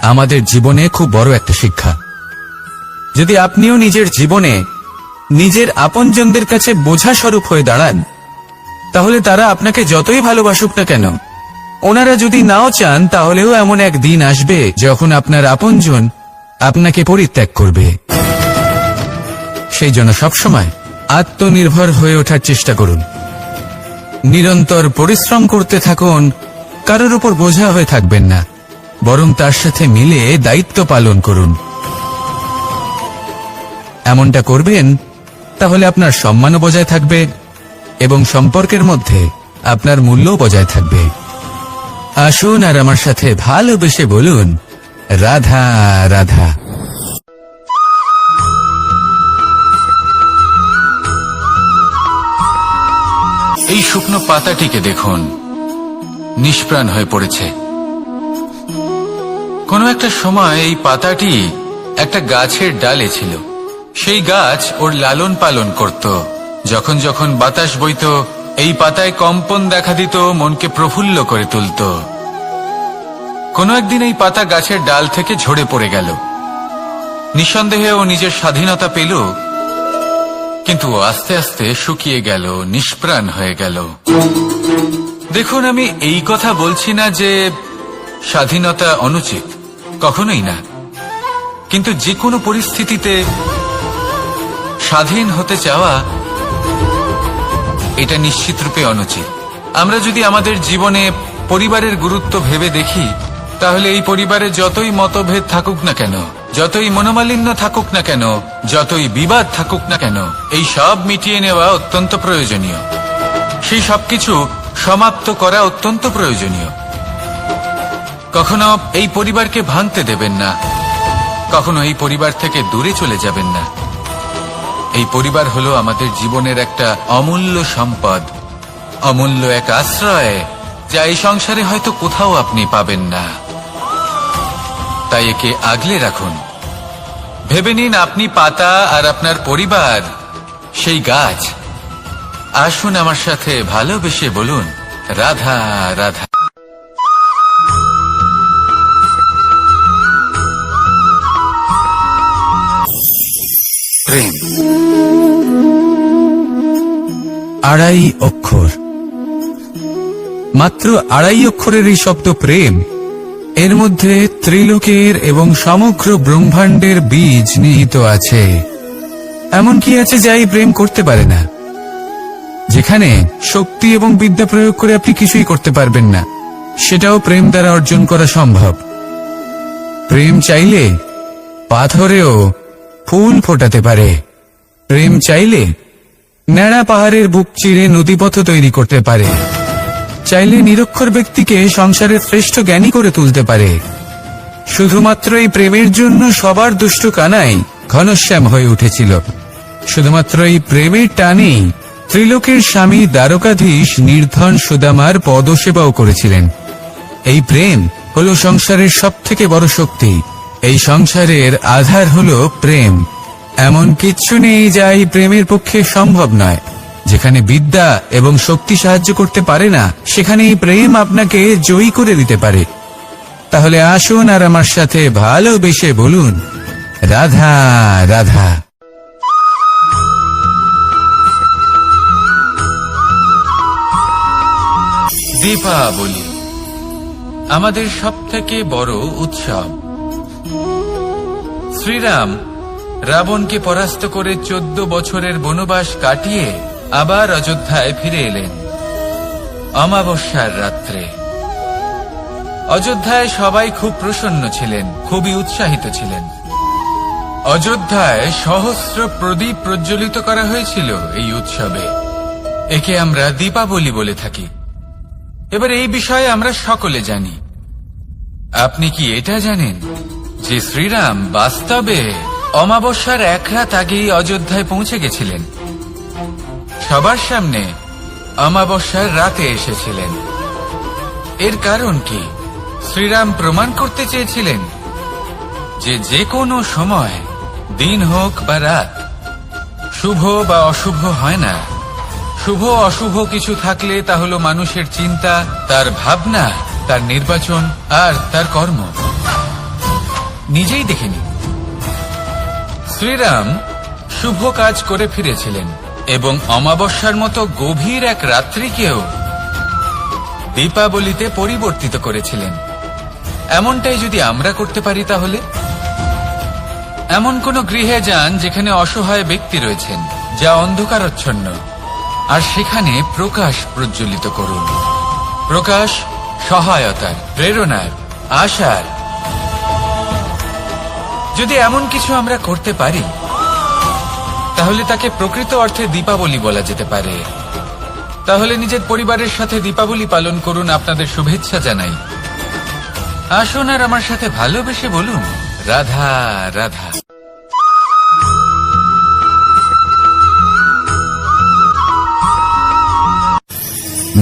আমাদের জীবনে খুব বড় একটা শিক্ষা। যদি আপনিও নিজের জীবনে নিজের আপনজনদের কাছে বোঝা স্বরূপ হয়ে দাঁড়ান, তাহলে তারা আপনাকে যতই ভালোবাসুক না কেন, ওনারা যদি নাও চান, তাহলেও এমন এক দিন আসবে যখন আপনার আপনজন আপনাকে পরিত্যাগ করবে। সেই জন্য সবসময় আত্মনির্ভর হয়ে ওঠার চেষ্টা করুন। নিরন্তর পরিশ্রম করতে থাকুন, কারোর উপর বোঝা হয়ে থাকবেন না, বরং তার সাথে মিলে দায়িত্ব পালন করুন। এমনটা করবেন, তাহলে আপনার সম্মানও বজায় থাকবে এবং সম্পর্কের মধ্যে আপনার মূল্যও বজায় থাকবে। আসুন আর আমার সাথে ভালোবেসে বলুন, রাধা রাধা। এই শুকনো পাতাটিকে দেখুন, নিষ্প্রাণ হয়ে পড়েছে। কোনো একটা সময় এই পাতাটি একটা গাছের ডালে ছিল। সেই গাছ ওর লালন পালন করত। যখন যখন বাতাস বইত, এই পাতায় কম্পন দেখা দিত, মনকে প্রফুল্ল করে তুলত। কোনো একদিন এই পাতা গাছের ডাল থেকে ঝরে পড়ে গেল। নিঃসন্দেহে ও নিজের স্বাধীনতা পেল, কিন্তু আস্তে আস্তে শুকিয়ে গেল, নিষ্প্রাণ হয়ে গেল। দেখুন, আমি এই কথা বলছি না যে স্বাধীনতা অনুচিত, কখনোই না। কিন্তু যে কোনো পরিস্থিতিতে স্বাধীন হতে চাওয়া, এটা নিশ্চিতরূপে অনুচিত। আমরা যদি আমাদের জীবনে পরিবারের গুরুত্ব ভেবে দেখি, তাহলে এই পরিবারে যতই মতভেদ থাকুক না কেন, যতই মনোমালিন্য থাকুক না কেন, যতই বিবাদ থাকুক না কেন, এই সব মিটিয়ে নেওয়া অত্যন্ত প্রয়োজনীয়। সেই সবকিছু সমাপ্ত করা অত্যন্ত প্রয়োজনীয়। কখনো এই পরিবারকে ভাঙতে দেবেন না, কখনো এই পরিবার থেকে দূরে চলে যাবেন না। এই পরিবার হলো আমাদের জীবনের একটা অমূল্য সম্পদ, অমূল্য এক আশ্রয়, যা এই সংসারে হয়তো কোথাও আপনি পাবেন না। তাই একে আগলে রাখুন। ভেবে নিন আপনি পাতা আর আপনার পরিবার সেই গাছ। আসুন আমার সাথে ভালোবেসে বলুন, রাধা রাধা। প্রেম আড়াই অক্ষর, মাত্র আড়াই অক্ষরের এই শব্দ প্রেম, এর মধ্যে ত্রিলোকের এবং সমগ্র ব্রহ্মাণ্ডের বীজ নিহিত আছে। এমন কি আছে যা এই প্রেম করতে পারে না? যেখানে শক্তি এবং বিদ্যা প্রয়োগ করে আপনি কিছুই করতে পারবেন না, সেটাও প্রেম দ্বারা অর্জন করা সম্ভব। প্রেম চাইলে পাথরেও ফুল ফোটাতে পারে। প্রেম চাইলে ন্যাড়া পাহাড়ের বুক চিরে নদীপথ তৈরি করতে পারে। চাইলে নিরক্ষর ব্যক্তিকে সংসারের শ্রেষ্ঠ জ্ঞানী করে তুলতে পারে। শুধুমাত্র এই প্রেমের জন্য সবার দুষ্ট কানাই ঘনশ্যাম হয়ে উঠেছিল। শুধুমাত্র এই প্রেমের টানেই ত্রিলোকের স্বামী দ্বারকাধীশ নির্ধন সুদামার পদসেবাও করেছিলেন। এই প্রেম হলো সংসারের সবথেকে বড় শক্তি। এই সংসারের আধার হলো প্রেম। এমন কিচ্ছু নেই যা এই প্রেমের পক্ষে সম্ভব নয়। যেখানে বিদ্যা এবং শক্তি সাহায্য করতে পারে না, সেখানে এই প্রেম আপনাকে জয়ী করে দিতে পারে। তাহলে আসুন আর আমার সাথে ভালোবেসে বলুন, রাধা রাধা। দীপাবলি আমাদের সবথেকে বড় উৎসব। শ্রীরাম রাবণকে পরাস্ত করে 14 বছরের বনবাস কাটিয়ে আবার অযোধ্যায় ফিরে এলেন অমাবস্যার রাত্রে। অযোধ্যায় সবাই খুব প্রসন্ন ছিলেন, খুবই উৎসাহিত ছিলেন। অযোধ্যায় সহস্র প্রদীপ প্রজ্বলিত করা হয়েছিল এই উৎসবে। একে আমরা দীপাবলি বলে থাকি। এবার এই বিষয়ে আমরা সকলে জানি। আপনি কি এটা জানেন যে শ্রীরাম বাস্তবে অমাবস্যার এক রাত আগেই অযোধ্যায় পৌঁছে গেছিলেন? সবার সামনে অমাবস্যার রাতে এসেছিলেন। এর কারণ কি? শ্রীরাম প্রমাণ করতে চেয়েছিলেন যে যে কোনো সময়, দিন হোক বা রাত, শুভ বা অশুভ হয় না। শুভ অশুভ কিছু থাকলে তা হলো মানুষের চিন্তা, তার ভাবনা, তার নির্বাচন আর তার কর্ম। নিজেই দেখে নিন, শ্রীরাম শুভ কাজ করে ফিরেছিলেন এবং অমাবস্যার মতো গভীর এক রাত্রিকেও দীপাবলিতে পরিবর্তিত করেছিলেন। এমনটাই যদি আমরা করতে পারি, তাহলে এমন কোন গৃহে যান যেখানে অসহায় ব্যক্তি রয়েছেন, যা অন্ধকারাচ্ছন্ন, আর সেখানে প্রকাশ প্রজ্বলিত করুন। প্রকাশ সহায়তার, প্রেরণার, আশার। যদি এমন কিছু আমরা করতে পারি, তাহলে তাকে প্রকৃত অর্থে দীপাবলি বলা যেতে পারে। তাহলে নিজের পরিবারের সাথে দীপাবলি পালন করুন। আপনাদের শুভেচ্ছা জানাই। আসুন আর আমার সাথে ভালোবেসে বলুন, রাধা রাধা।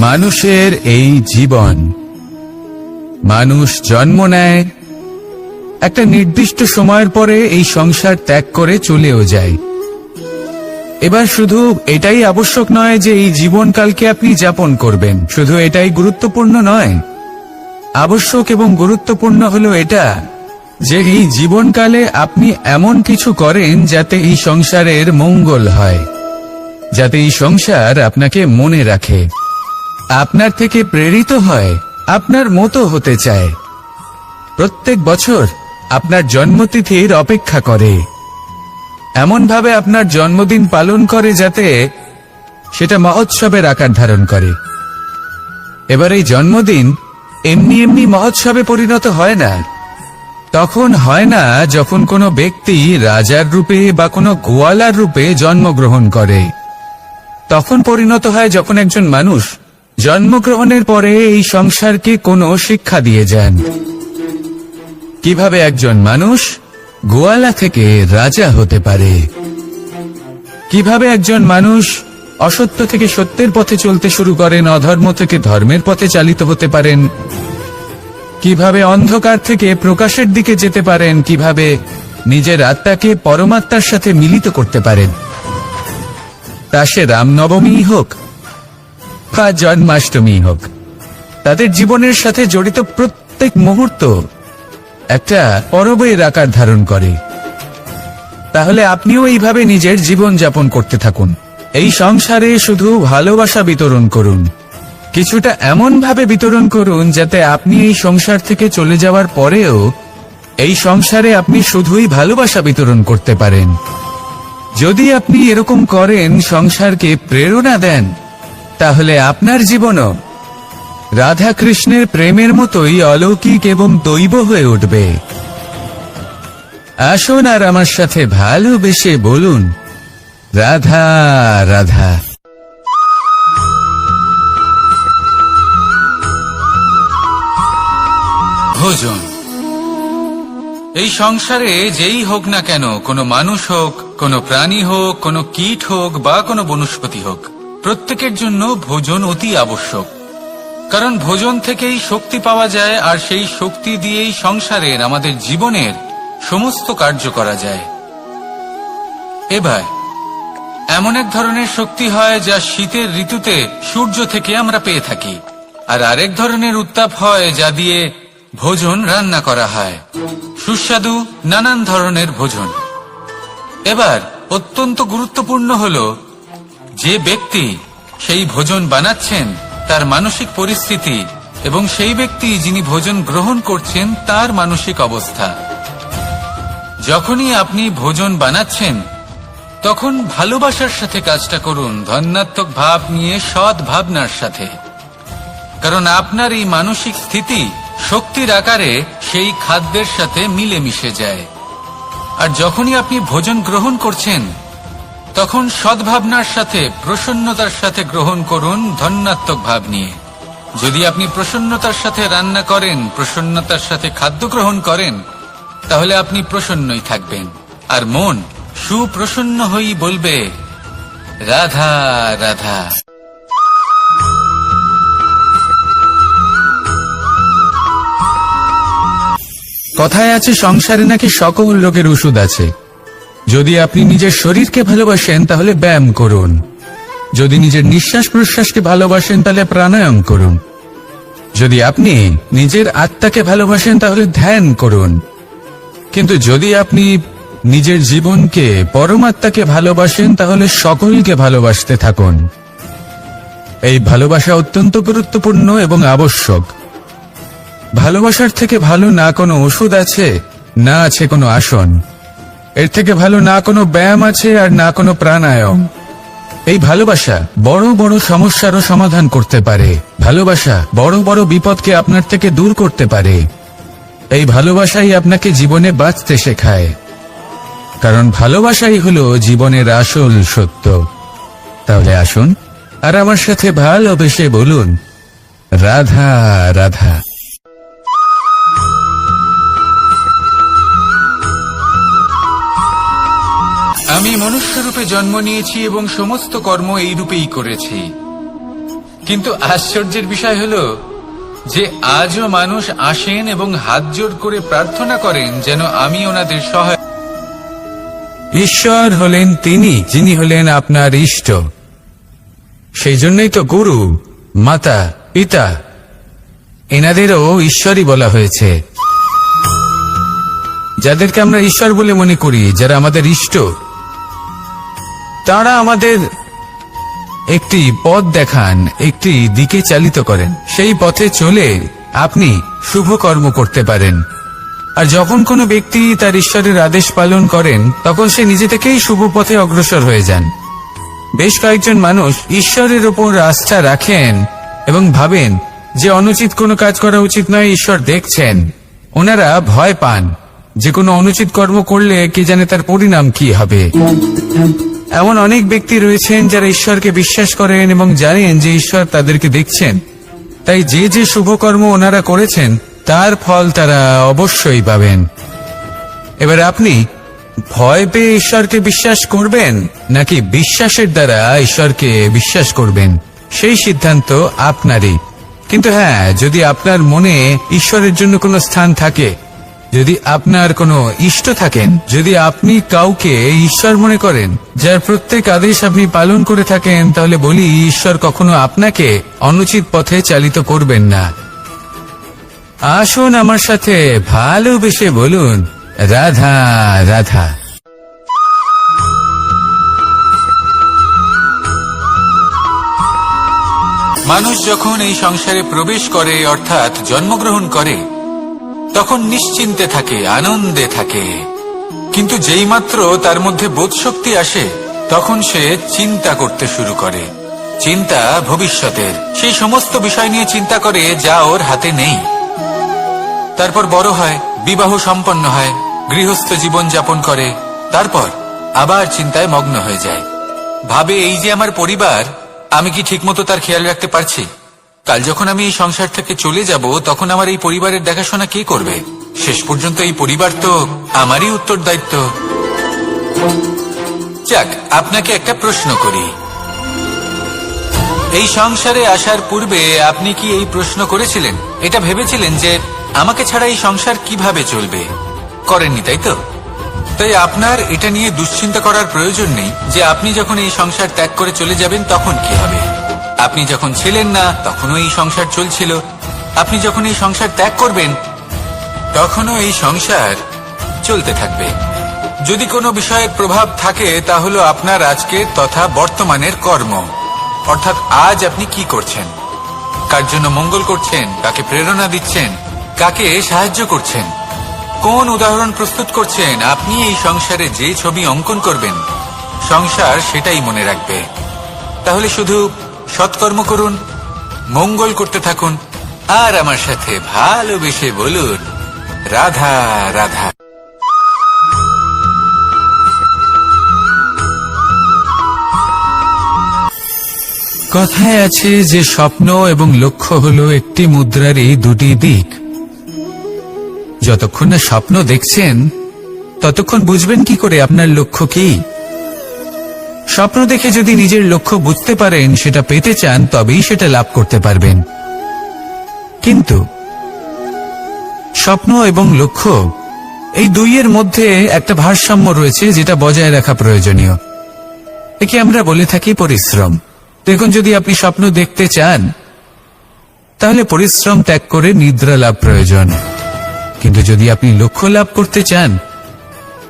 মানুষের এই জীবন, মানুষ জন্ম নেয়, একটা নির্দিষ্ট সময়ের পরে এই সংসার ত্যাগ করে চলেও যায়। এবার শুধু এটাই আবশ্যক নয় যে এই জীবনকালকে আপনি যাপন করবেন, শুধু এটাই গুরুত্বপূর্ণ নয়। আবশ্যক এবং গুরুত্বপূর্ণ হলো এটা যে এই জীবনকালে আপনি এমন কিছু করেন যাতে এই সংসারের মঙ্গল হয়, যাতে এই সংসার আপনাকে মনে রাখে, আপনার থেকে প্রেরিত হয়, আপনার মতো হতে চায়। প্রত্যেক বছর আপনার জন্মতিথির অপেক্ষা করে, এমনভাবে আপনার জন্মদিন পালন করে যাতে সেটা মহোৎসবের আকার ধারণ করে। এবার এই জন্মদিন এমনি এমনি মহোৎসবে পরিণত হয় না। তখন হয় না যখন কোনো ব্যক্তি রাজার রূপে বা কোনো গোয়ালার রূপে জন্মগ্রহণ করে। তখন পরিণত হয় যখন একজন মানুষ জন্মগ্রহণের পরে এই সংসারকে কোনো শিক্ষা দিয়ে যান। কিভাবে একজন মানুষ গোয়ালা থেকে রাজা হতে পারে, কিভাবে একজন মানুষ অসত্য থেকে সত্যের পথে চলতে শুরু করেন, অধর্ম থেকে ধর্মের পথে চালিত হতে পারেন, কিভাবে অন্ধকার থেকে প্রকাশের দিকে যেতে পারেন, কিভাবে নিজের আত্মাকে পরমাত্মার সাথে মিলিত করতে পারেন। তা সে রামনবমী হোক বা জন্মাষ্টমী হোক, তাদের জীবনের সাথে জড়িত প্রত্যেক মুহূর্ত একটা পরবের আকার ধারণ করে। তাহলে আপনিও এইভাবে নিজের জীবন যাপন করতে থাকুন। এই সংসারে শুধু ভালোবাসা বিতরণ করুন, কিছুটা এমন ভাবে বিতরণ করুন যাতে আপনি এই সংসার থেকে চলে যাওয়ার পরেও এই সংসারে আপনি শুধুই ভালোবাসা বিতরণ করতে পারেন। যদি আপনি এরকম করেন, সংসারকে প্রেরণা দেন, তাহলে আপনার জীবনও রাধা কৃষ্ণের প্রেমের মতোই অলৌকিক এবং দৈব হয়ে উঠবে। আসুন আর আমার সাথে ভালোবেসে বলুন, রাধা রাধা। ভোজন। এই সংসারে যেই হোক না কেন, কোনো মানুষ হোক, কোনো প্রাণী হোক, কোনো কীট হোক বা কোনো বনস্পতি হোক, প্রত্যেকের জন্য ভোজন অতি আবশ্যক। কারণ ভোজন থেকেই শক্তি পাওয়া যায়, আর সেই শক্তি দিয়েই সংসারের, আমাদের জীবনের সমস্ত কার্য করা যায়। এবার এমন এক ধরনের শক্তি হয় যা শীতের ঋতুতে সূর্য থেকে আমরা পেয়ে থাকি, আর আরেক ধরনের উত্তাপ হয় যা দিয়ে ভোজন রান্না করা হয়, সুস্বাদু নানান ধরনের ভোজন। এবার অত্যন্ত গুরুত্বপূর্ণ হল যে ব্যক্তি সেই ভোজন বানাচ্ছেন তার মানসিক পরিস্থিতি এবং সেই ব্যক্তি যিনি ভোজন গ্রহণ করছেন তার মানসিক অবস্থা। যখনই আপনি ভোজন বানাচ্ছেন তখন ভালোবাসার সাথে কাজটা করুন, ধন্যাত্মক ভাব নিয়ে, সৎ ভাবনার সাথে। কারণ আপনার এই মানসিক স্থিতি শক্তির আকারে সেই খাদ্যের সাথে মিলে মিশে যায়। আর যখনই আপনি ভোজন গ্রহণ করছেন তখন সদ্ভাবনার সাথে, প্রসন্নতার সাথে গ্রহণ করুন, ধন্যাত্মক ভাব নিয়ে। যদি আপনি প্রসন্নতার সাথে রান্না করেন, প্রসন্নতার সাথে খাদ্য গ্রহণ করেন, তাহলে আপনি প্রসন্নই থাকবেন, আর মন সুপ্রসন্ন হয়েই বলবে রাধা রাধা। কথায় আছে সংসারে নাকি সকল রোগের ওষুধ আছে। যদি আপনি নিজের শরীরকে ভালোবাসেন তাহলে ব্যায়াম করুন, যদি নিজের নিঃশ্বাস প্রশ্বাসকে ভালোবাসেন তাহলে প্রাণায়াম করুন, যদি আপনি নিজের আত্মাকে ভালোবাসেন তাহলে ধ্যান করুন, কিন্তু যদি আপনি নিজের জীবনকে, পরমাত্মাকে ভালোবাসেন তাহলে সকলকে ভালোবাসতে থাকুন। এই ভালোবাসা অত্যন্ত গুরুত্বপূর্ণ এবং আবশ্যক। ভালোবাসার থেকে ভালো না কোনো ওষুধ আছে, না আছে কোনো আসন। এর থেকে ভালো না কোনো ব্যায়াম আছে, আর না কোনো প্রাণায়াম। এই ভালোবাসা বড় বড় সমস্যারও সমাধান করতে পারে। ভালোবাসা বড় বড় বিপদকে আপনার থেকে দূর করতে পারে। এই ভালোবাসাই আপনাকে জীবনে বাঁচতে শেখায়, কারণ ভালোবাসাই হলো জীবনের আসল সত্য। তাহলে আসুন আর আমার সাথে ভালোবেসে বলুন, রাধা রাধা। আমি মনুষ্যরূপে জন্ম নিয়েছি এবং সমস্ত কর্ম এই রূপেই করেছি, কিন্তু আশ্চর্যের বিষয় হলো যে আজও মানুষ আসেন এবং হাত জোড় করে প্রার্থনা করেন যেন আমি ওনাদের সহায়। ঈশ্বর হলেন তিনি যিনি হলেন আপনার ইষ্ট। সেই জন্যই তো গুরু, মাতা, পিতা এনাদেরও ঈশ্বরই বলা হয়েছে। যাদেরকে আমরা ঈশ্বর বলে মনে করি, যারা আমাদের ইষ্ট, তারা আমাদের একটি পথ দেখান, একটি দিকে চালিত করেন। সেই পথে চলে আপনি শুভ কর্ম করতে পারেন। আর যখন কোনো ব্যক্তি তার ঈশ্বরের আদেশ পালন করেন তখন সে নিজে থেকেই শুভ পথে অগ্রসর হয়ে যান। বেশ কয়েকজন মানুষ ঈশ্বরের ওপর আস্থা রাখেন এবং ভাবেন যে অনুচিত কোনো কাজ করা উচিত নয়, ঈশ্বর দেখছেন। ওনারা ভয় পান যে কোনো অনুচিত কর্ম করলে কে জানে তার পরিণাম কি হবে। এমন অনেক ব্যক্তি রয়েছেন যারা ঈশ্বরকে বিশ্বাস করেন এবং জানেন যে ঈশ্বর তাদেরকে দেখছেন, তাই যে যে শুভকর্ম ওনারা করেছেন তার ফল তারা অবশ্যই পাবেন। এবার আপনি ভয় পেয়ে ঈশ্বরকে বিশ্বাস করবেন নাকি বিশ্বাসের দ্বারা ঈশ্বরকে বিশ্বাস করবেন, সেই সিদ্ধান্ত আপনারই। কিন্তু হ্যাঁ, যদি আপনার মনে ঈশ্বরের জন্য কোনো স্থান থাকে, যদি আপনার কোনো ইষ্ট থাকেন, যদি আপনি কাউকে ঈশ্বর মনে করেন, যার প্রত্যেক আদেশ আপনি পালন করে থাকেন, তাহলে বলি ঈশ্বর কখনো আপনাকে অনুচিত পথে চালিত করবেন না। আসুন আমার সাথে ভালোবেসে বলুন, রাধা রাধা। মানুষ যখন এই সংসারে প্রবেশ করে, অর্থাৎ জন্মগ্রহণ করে, তখন নিশ্চিন্তে থাকে, আনন্দে থাকে। কিন্তু যেই মাত্র তার মধ্যে বোধশক্তি আসে, তখন সে চিন্তা করতে শুরু করে। চিন্তা ভবিষ্যতের, সেই সমস্ত বিষয় নিয়ে চিন্তা করে যা ওর হাতে নেই। তারপর বড় হয়, বিবাহ সম্পন্ন হয়, গৃহস্থ জীবন যাপন করে, তারপর আবার চিন্তায় মগ্ন হয়ে যায়। ভাবে, এই যে আমার পরিবার, আমি কি ঠিকমতো তার খেয়াল রাখতে পারছি? কাল যখন আমি এই সংসার থেকে চলে যাব, তখন আমার এই পরিবারের দেখাশোনা কে করবে? শেষ পর্যন্ত এই পরিবার তো আমারই উত্তরদায়িত্ব। যাক, আপনাকে একটা প্রশ্ন করি। এই সংসারে আসার পূর্বে আপনি কি এই প্রশ্ন করেছিলেন, এটা ভেবেছিলেন যে আমাকে ছাড়া এই সংসার কিভাবে চলবে? করেননি, তাই তো? তাই আপনার এটা নিয়ে দুশ্চিন্তা করার প্রয়োজন নেই যে আপনি যখন এই সংসার ত্যাগ করে চলে যাবেন তখন কি হবে। আপনি যখন ছিলেন না তখনও এই সংসার চলছিল, আপনি যখন এই সংসার ত্যাগ করবেন তখনও এই সংসার চলতে থাকবে। যদি কোনো বিষয়ের প্রভাব থাকে, তা হলো আপনার আজকের তথা বর্তমানের কর্ম, অর্থাৎ আজ আপনি কি করছেন, কার জন্য মঙ্গল করছেন, কাকে প্রেরণা দিচ্ছেন, কাকে সাহায্য করছেন, কোন উদাহরণ প্রস্তুত করছেন। আপনি এই সংসারে যে ছবি অঙ্কন করবেন, সংসার সেটাই মনে রাখবে। তাহলে শুধু সৎকর্ম করুন, মঙ্গল করতে থাকুন, আর আমার সাথে ভালোবেসে বলুন, রাধা রাধা। কথায় আছে যে স্বপ্ন এবং লক্ষ্য হলো একটি মুদ্রারই দুটি দিক। যতক্ষণ না স্বপ্ন দেখছেন, ততক্ষণ বুঝবেন কি করে আপনার লক্ষ্য কি? স্বপ্ন দেখে যদি নিজের লক্ষ্য বুঝতে পারেন, সেটা পেতে চান, তবেই সেটা লাভ করতে পারবেন। কিন্তু স্বপ্ন এবং লক্ষ্য, এই দুইয়ের মধ্যে একটা ভারসাম্য রয়েছে, যেটা বজায় রাখা প্রয়োজনীয়। একে আমরা বলে থাকি পরিশ্রম। দেখুন, যদি আপনি স্বপ্ন দেখতে চান, তাহলে পরিশ্রম ত্যাগ করে নিদ্রা লাভ প্রয়োজন। কিন্তু যদি আপনি লক্ষ্য লাভ করতে চান,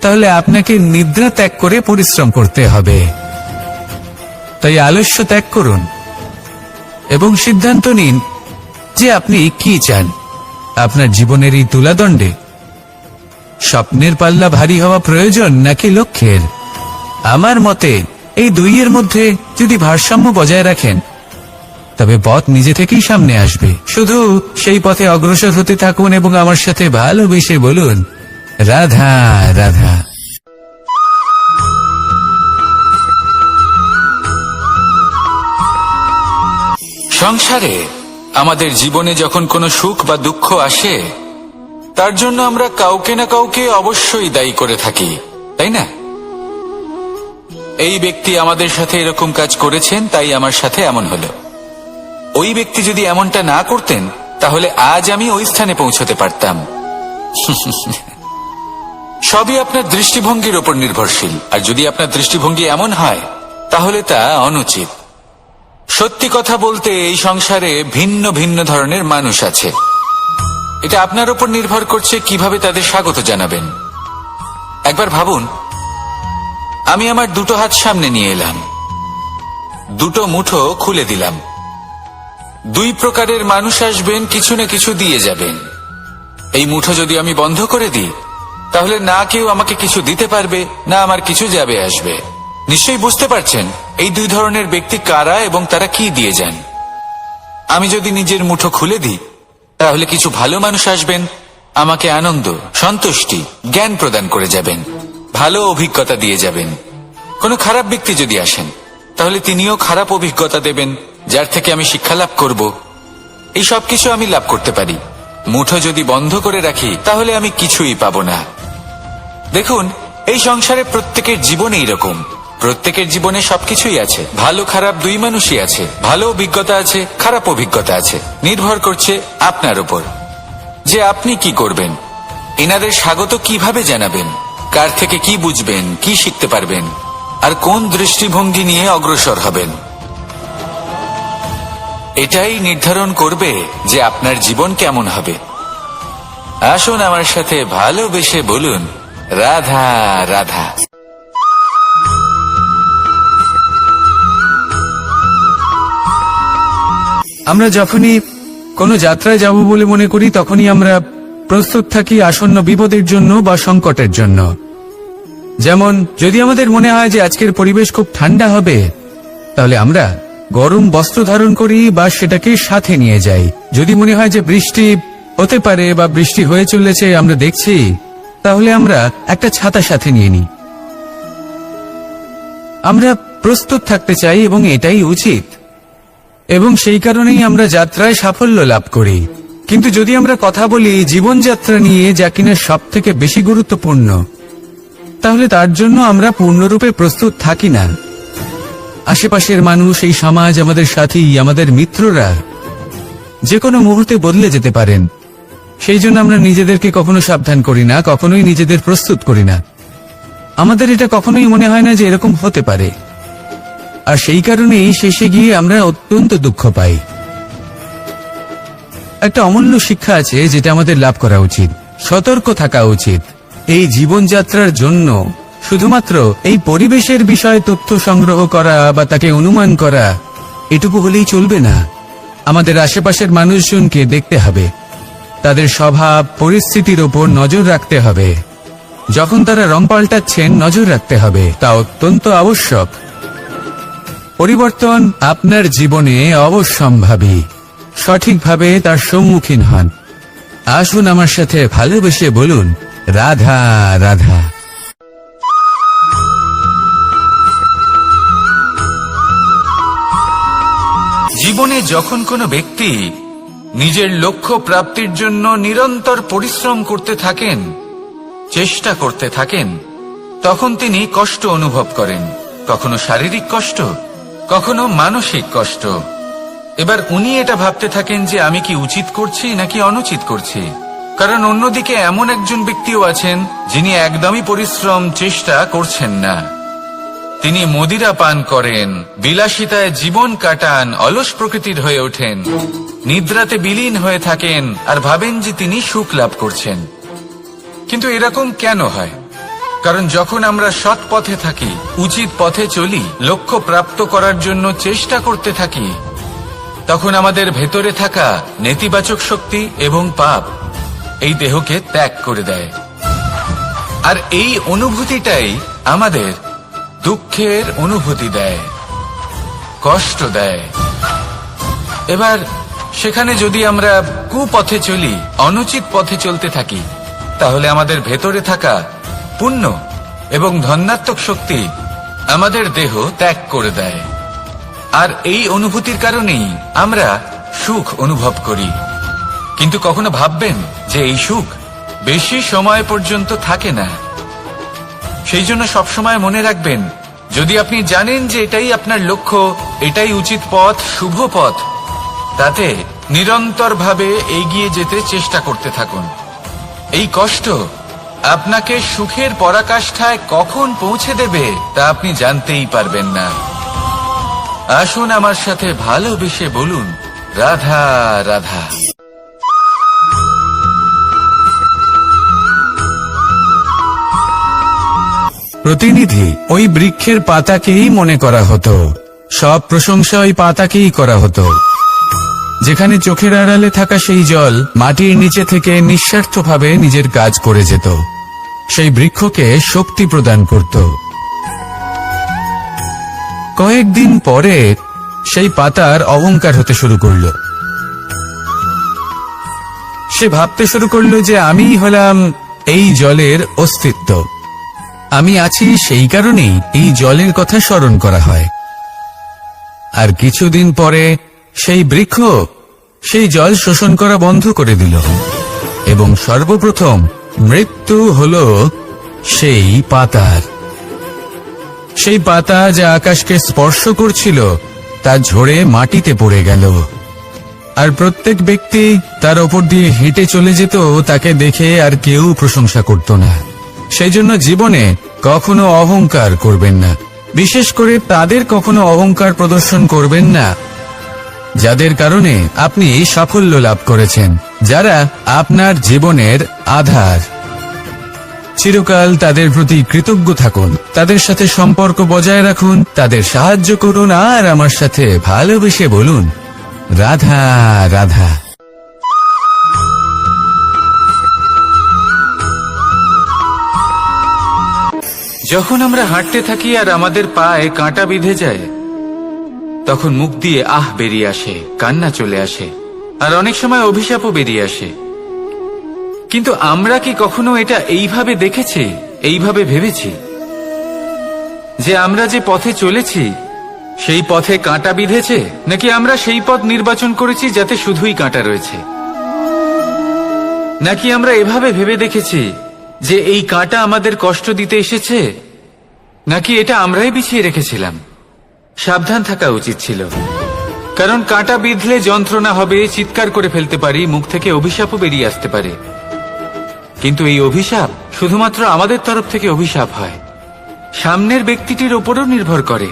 তাহলে আপনাকে নিদ্রা ত্যাগ করে পরিশ্রম করতে হবে। তাই আলস্য ত্যাগ করুন এবং সিদ্ধান্ত নিন যে আপনি কি চান। আপনার জীবনের এই তুলাদণ্ডে স্বপ্নের পাল্লা ভারী হওয়া প্রয়োজন নাকি লক্ষ্যের? আমার মতে এই দুইয়ের মধ্যে যদি ভারসাম্য বজায় রাখেন, তবে পথ নিজে থেকেই সামনে আসবে। শুধু সেই পথে অগ্রসর হতে থাকুন এবং আমার সাথে ভালোবেসে বলুন, রাধা রাধা। সংসারে আমাদের জীবনে যখন কোনো সুখ বা দুঃখ আসে, তার জন্য আমরা কাউকে না কাউকে অবশ্যই দায়ী করে থাকি, তাই না? এই ব্যক্তি আমাদের সাথে এরকম কাজ করেছেন, তাই আমার সাথে এমন হলো। ওই ব্যক্তি যদি এমনটা না করতেন, তাহলে আজ আমি ওই স্থানে পৌঁছতে পারতাম। সবই আপনার দৃষ্টিভঙ্গির উপর নির্ভরশীল, আর যদি আপনার দৃষ্টিভঙ্গি এমন হয়, তাহলে তা অনুচিত। সত্যি কথা বলতে, এই সংসারে ভিন্ন ভিন্ন ধরনের মানুষ আছে। এটা আপনার উপর নির্ভর করছে কিভাবে তাদের স্বাগত জানাবেন। একবার ভাবুন, আমি আমার দুটো হাত সামনে নিয়ে এলাম, দুটো মুঠো খুলে দিলাম। দুই প্রকারের মানুষ আসবেন, কিছু না কিছু দিয়ে যাবেন। এই মুঠো যদি আমি বন্ধ করে দিই, তাহলে না কেউ আমাকে কিছু দিতে পারবে, না আমার কিছু যাবে আসবে। নিশ্চয়ই বুঝতে পারছেন এই দুই ধরনের ব্যক্তি কারা এবং তারা কি দিয়ে যান। আমি যদি নিজের মুঠো খুলে দিই, তাহলে কিছু ভালো মানুষ আসবেন, আমাকে আনন্দ, সন্তুষ্টি, জ্ঞান প্রদান করে যাবেন, ভালো অভিজ্ঞতা দিয়ে যাবেন। কোনো খারাপ ব্যক্তি যদি আসেন, তাহলে তিনিও খারাপ অভিজ্ঞতা দেবেন, যার থেকে আমি শিক্ষা লাভ করব। এই সব কিছু আমি লাভ করতে পারি। মুঠো যদি বন্ধ করে রাখি, তাহলে আমি কিছুই পাবো না। দেখুন, এই সংসারে প্রত্যেকের জীবনে এরকম, প্রত্যেকের জীবনে সবকিছুই আছে, ভালো খারাপ দুই মানুষই আছে, ভালো অভিজ্ঞতা আছে, খারাপ অভিজ্ঞতা আছে। নির্ভর করছে আপনার উপর যে আপনি কি করবেন, এনাদের স্বাগত কিভাবে জানাবেন, কার থেকে কি বুঝবেন, কি শিখতে পারবেন, আর কোন দৃষ্টিভঙ্গি নিয়ে অগ্রসর হবেন। এটাই নির্ধারণ করবে যে আপনার জীবন কেমন হবে। আসুন আমার সাথে ভালোবেসে বলুন, রাধা রাধা। আমরা যখনই কোনো যাত্রায় যাব বলে মনে করি তখনই আমরা প্রস্তুত থাকি আসন্ন বিপদের জন্য বা সংকটের জন্য। যেমন যদি আমাদের মনে হয় যে আজকের পরিবেশ খুব ঠান্ডা হবে, তাহলে আমরা গরম বস্ত্র ধারণ করি বা সেটাকে সাথে নিয়ে যাই। যদি মনে হয় যে বৃষ্টি হতে পারে বা বৃষ্টি হয়ে চলেছে আমরা দেখছি, তাহলে আমরা একটা ছাতা সাথে নিয়ে নিই। আমরা প্রস্তুত থাকতে চাই এবং এটাই উচিত, এবং সেই কারণেই আমরা যাত্রায় সাফল্য লাভ করি। কিন্তু যদি আমরা কথা বলি জীবনযাত্রা নিয়ে, যা কিনা সব থেকে বেশি গুরুত্বপূর্ণ, তাহলে তার জন্য আমরা পূর্ণরূপে প্রস্তুত থাকি না। আশেপাশের মানুষ, এই সমাজ, আমাদের সাথী, আমাদের মিত্ররা যে কোনো মুহূর্তে বদলে যেতে পারেন। সেই জন্য আমরা নিজেদেরকে কখনো সাবধান করি না, কখনোই নিজেদের প্রস্তুত করি না। আমাদের এটা কখনোই মনে হয় না যে এরকম হতে পারে, আর সেই কারণেই শেষে গিয়ে আমরা অত্যন্ত দুঃখ পাই। একটা অমূল্য শিক্ষা আছে যেটা আমাদের লাভ করা উচিত, সতর্ক থাকা উচিত। এই জীবনযাত্রার জন্য শুধুমাত্র এই পরিবেশের বিষয়ে তথ্য সংগ্রহ করা বা তাকে অনুমান করা এটুকু হলেই চলবে না। আমাদের আশেপাশের মানুষজনকে দেখতে হবে, তাদের স্বভাব পরিস্থিতির ওপর নজর রাখতে হবে। যখন তারা রং পাল্টাচ্ছেন নজর রাখতে হবে, তা অত্যন্ত আবশ্যক। পরিবর্তন আপনার জীবনে অবশ্যম্ভাবী, সঠিকভাবে তার সম্মুখীন হন। আসুন আমার সাথে ভালোবেসে বলুন, রাধা রাধা। জীবনে যখন কোনো ব্যক্তি নিজের লক্ষ্য প্রাপ্তির জন্য নিরন্তর পরিশ্রম করতে থাকেন, চেষ্টা করতে থাকেন, তখন তিনি কষ্ট অনুভব করেন, কখনো শারীরিক কষ্ট, কখনো মানসিক কষ্ট। এবার উনি এটা ভাবতে থাকেন যে আমি কি উচিত করছি নাকি অনুচিত করছি। কারণ অন্যদিকে এমন একজন ব্যক্তিও আছেন যিনি একদমই পরিশ্রম চেষ্টা করছেন না। তিনি মদিরা পান করেন, বিলাসিতায় জীবন কাটান, অলস প্রকৃতির হয়ে ওঠেন, নিদ্রাতে বিলীন হয়ে থাকেন আর ভাবেন যে তিনি সুখ লাভ করছেন। কিন্তু এরকম কেন হয়? কারণ যখন আমরা সৎ পথে থাকি, উচিত পথে চলি, লক্ষ্য প্রাপ্ত করার জন্য চেষ্টা করতে থাকি, তখন আমাদের ভেতরে থাকা নেতিবাচক শক্তি এবং পাপ এই দেহকে ত্যাগ করে দেয়। আর এই অনুভূতিটাই আমাদের দুঃখের অনুভূতি দেয়, কষ্ট দেয়। এবার সেখানে যদি আমরা কুপথে চলি, অনুচিত পথে চলতে থাকি, তাহলে আমাদের ভেতরে থাকা পুণ্য এবং ধনাত্মক শক্তি আমাদের দেহ ত্যাগ করে দেয়। আর এই অনুভূতির কারণেই আমরা সুখ অনুভব করি। কিন্তু কখনো ভাববেন যে এই সুখ বেশি সময় পর্যন্ত থাকে না। সেই জন্য সবসময় মনে রাখবেন, যদি আপনি জানেন যে এটাই আপনার লক্ষ্য, এটাই উচিত পথ, শুভ পথ, তাতে নিরন্তরভাবে এগিয়ে যেতে চেষ্টা করতে থাকুন। এই কষ্ট আপনাকে সুখের পরাকাষ্ঠায় কখন পৌঁছে দেবে তা আপনি জানতেই পারবেন না। আসুন আমার সাথে ভালোবেসে বলুন, রাধা রাধা। প্রতিনিধি ওই বৃক্ষের পাতাকেই মনে করা হতো, সব প্রশংসা ওই পাতাকেই করা হতো। যেখানে চোখের আড়ালে থাকা সেই জল মাটির নিচে থেকে নিঃস্বার্থভাবে নিজের কাজ করে যেত, সেই বৃক্ষকে শক্তি প্রদান করত। কয়েকদিন পরে সেই পাতার অহংকার হতে শুরু করলো। সে ভাবতে শুরু করলো যে আমিই হলাম এই জলের অস্তিত্ব, আমি আছি, সেই কারণেই এই জলের কথা স্মরণ করা হয়। আর কিছুদিন পরে সেই বৃক্ষ সেই জল শোষণ করা বন্ধ করে দিল, এবং সর্বপ্রথম মৃত্যু হলো সেই পাতার। সেই পাতা যা আকাশকে স্পর্শ করছিল তা ঝরে মাটিতে পড়ে গেল, আর প্রত্যেক ব্যক্তি তার ওপর দিয়ে হেঁটে চলে যেত তাকে দেখে, আর কেউ প্রশংসা করত না। সেই জন্য জীবনে কখনো অহংকার করবেন না, বিশেষ করে তাদের কখনো অহংকার প্রদর্শন করবেন না যাদের কারণে আপনি সাফল্য লাভ করেছেন, যারা আপনার জীবনের আধার। চিরকাল তাদের প্রতি কৃতজ্ঞ থাকুন, তাদের সাথে সম্পর্ক বজায় রাখুন, তাদের সাহায্য করুন, আর আমার সাথে ভালোবেসে বলুন, রাধা রাধা। যখন আমরা হাঁটতে থাকি আর আমাদের পায়ে কাঁটা বিঁধে যায়, তখন মুখ দিয়ে আহ বেরিয়ে আসে, কান্না চলে আসে, আর অনেক সময় অভিশাপও বেরিয়ে আসে। কিন্তু আমরা কি কখনো এটা এইভাবে দেখেছি, এইভাবে ভেবেছি যে আমরা যে পথে চলেছি সেই পথে কাঁটা বিঁধেছে, নাকি আমরা সেই পথ নির্বাচন করেছি যাতে শুধুই কাঁটা রয়েছে? নাকি আমরা এভাবে ভেবে দেখেছি যে এই কাঁটা আমাদের কষ্ট দিতে এসেছে, নাকি এটা আমরাই বিছিয়ে রেখেছিলাম? সাবধান থাকা উচিত ছিল, কারণ কাঁটা বিঁধলে যন্ত্রণা হবে, চিৎকার করে ফেলতে পারি, মুখ থেকে অভিশাপও বেরিয়ে আসতে পারে। কিন্তু এই অভিশাপ শুধুমাত্র আমাদের তরফ থেকে অভিশাপ হয়, সামনের ব্যক্তিটির ওপরও নির্ভর করে।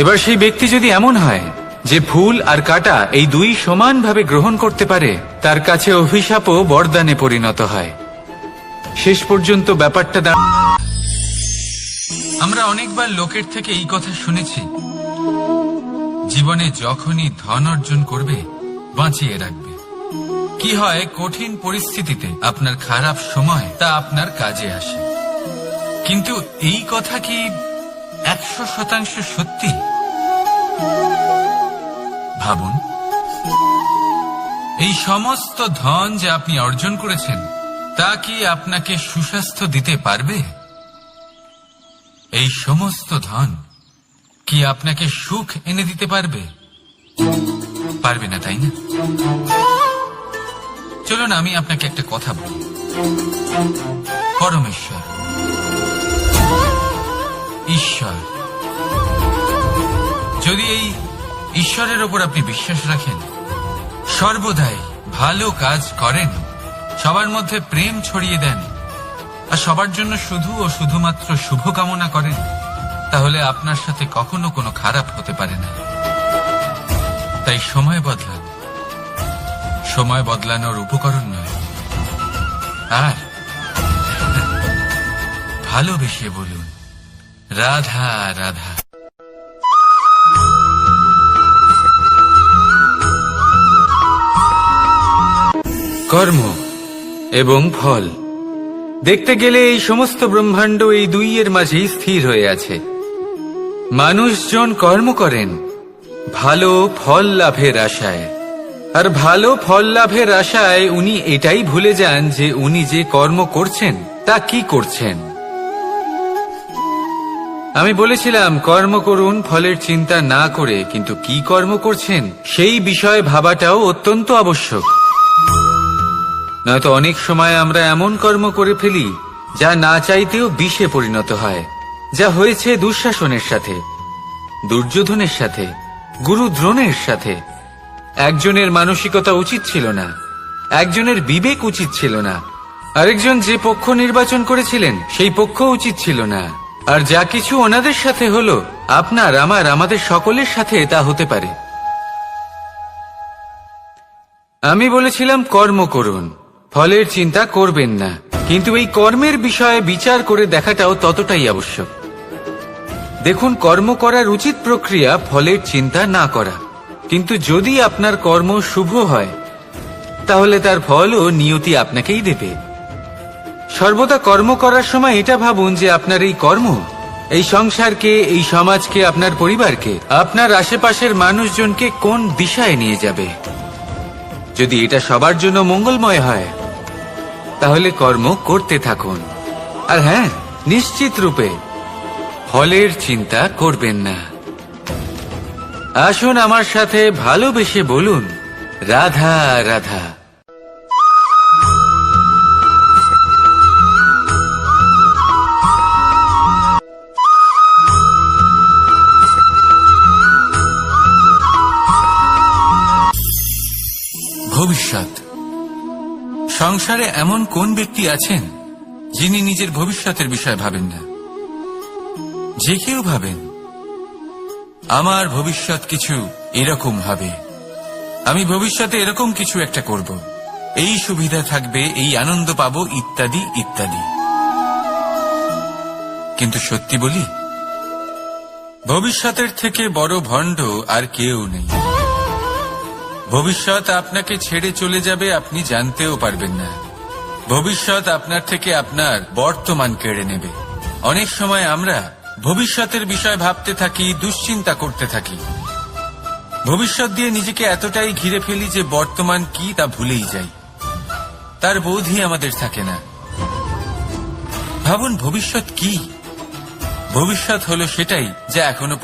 এবার সেই ব্যক্তি যদি এমন হয় যে ফুল আর কাঁটা এই দুই সমানভাবে গ্রহণ করতে পারে, তার কাছে অভিশাপও বরদানে পরিণত হয়। শেষ পর্যন্ত ব্যাপারটা আমরা অনেকবার লোকের থেকে এই কথা শুনেছি, জীবনে যখনই ধন অর্জন করবে বাঁচিয়ে রাখবে। কি হয়, কঠিন পরিস্থিতিতে আপনার খারাপ সময় তা আপনার কাজে আসে। কিন্তু এই কথা কি 100% সত্যি? ভাবুন, এই সমস্ত ধন যে আপনি অর্জন করেছেন তা কি আপনাকে সুস্বাস্থ্য দিতে পারবে? এই সমস্ত ধন কি আপনাকে সুখ এনে দিতে পারবে? পারবে না, তাই না? চলুন আমি আপনাকে একটা কথা বলি। পরমেশ্বর, ঈশ্বর, যদি এই ঈশ্বরের ওপর আপনি বিশ্বাস রাখেন, সর্বদাই ভালো কাজ করেন, সবার মধ্যে প্রেম ছড়িয়ে দেন, আর সবার জন্য শুধু ও শুধুমাত্র শুভ কামনা করেন, তাহলে আপনার সাথে কখনো কোনো খারাপ হতে পারে না। তাই সময় বদলান, সময় বদলানোর উপকরণ নয়। আর ভালোবেসে বলুন, রাধা রাধা। কর্ম এবং ফল, দেখতে গেলে এই সমস্ত ব্রহ্মাণ্ড এই দুইয়ের মাঝেই স্থির হয়ে আছে। মানুষজন কর্ম করেন ভালো ফল লাভের আশায়, আর ভালো ফল লাভের আশায় উনি এটাই ভুলে যান যে উনি যে কর্ম করছেন তা কি করছেন। আমি বলেছিলাম কর্ম করুন ফলের চিন্তা না করে, কিন্তু কি কর্ম করছেন সেই বিষয়ে ভাবাটাও অত্যন্ত আবশ্যক। নয়তো অনেক সময় আমরা এমন কর্ম করে ফেলি যা না চাইতেও বিষে পরিণত হয়, যা হয়েছে দুঃশাসনের সাথে, দুর্যোধনের সাথে, গুরু দ্রোণের সাথে। একজনের মানসিকতা উচিত ছিল না, একজনের বিবেক উচিত ছিল না, আরেকজন যে পক্ষ নির্বাচন করেছিলেন সেই পক্ষ উচিত ছিল না। আর যা কিছু ওনাদের সাথে হলো, আপনার আমার আমাদের সকলের সাথে তা হতে পারে। আমি বলেছিলাম কর্ম করুন, ফলের চিন্তা করবেন না, কিন্তু এই কর্মের বিষয়ে বিচার করে দেখাটাও ততটাই আবশ্যক। দেখুন, কর্ম করার উচিত প্রক্রিয়া ফলের চিন্তা না করা, কিন্তু যদি আপনার কর্ম শুভ হয় তাহলে তার ফলও নিয়তি আপনাকেই দেবে। সর্বদা কর্ম করার সময় এটা ভাবুন যে আপনার এই কর্ম এই সংসারকে, এই সমাজকে, আপনার পরিবারকে, আপনার আশেপাশের মানুষজনকে কোন দিশায় নিয়ে যাবে। যদি এটা সবার জন্য মঙ্গলময় হয় তাহলে কর্ম করতে থাকুন। আর হ্যাঁ, নিশ্চিত রূপে ফলের চিন্তা করবেন না। আসুন আমার সাথে ভালোবেসে বলুন, রাধা রাধা। সংসারে এমন কোন ব্যক্তি আছেন যিনি নিজের ভবিষ্যতের বিষয়ে ভাবেন না? যে কেউ ভাবেন আমার ভবিষ্যৎ কিছু এরকম হবে, আমি ভবিষ্যতে এরকম কিছু একটা করব, এই সুবিধা থাকবে, এই আনন্দ পাবো, ইত্যাদি ইত্যাদি। কিন্তু সত্যি বলি, ভবিষ্যতের থেকে বড় ভণ্ড আর কেউ নেই। ভবিষ্যৎ আপনাকে ছেড়ে চলে যাবে, আপনি জানতেও পারবেন না। ভবিষ্যৎ আপনার থেকে আপনার বর্তমান কেড়ে নেবে। অনেক সময় আমরা ভবিষ্যতের বিষয় ভাবতে থাকি, দুশ্চিন্তা করতে থাকি, ভবিষ্যৎ দিয়ে নিজেকে এতটাই ঘিরে ফেলি যে বর্তমান কি তা ভুলেই যাই, তার বোধই আমাদের থাকে না। ভাবুন, ভবিষ্যৎ কি? ভবিষ্যৎ হলো সেটাই যা এখনো পর্যন্ত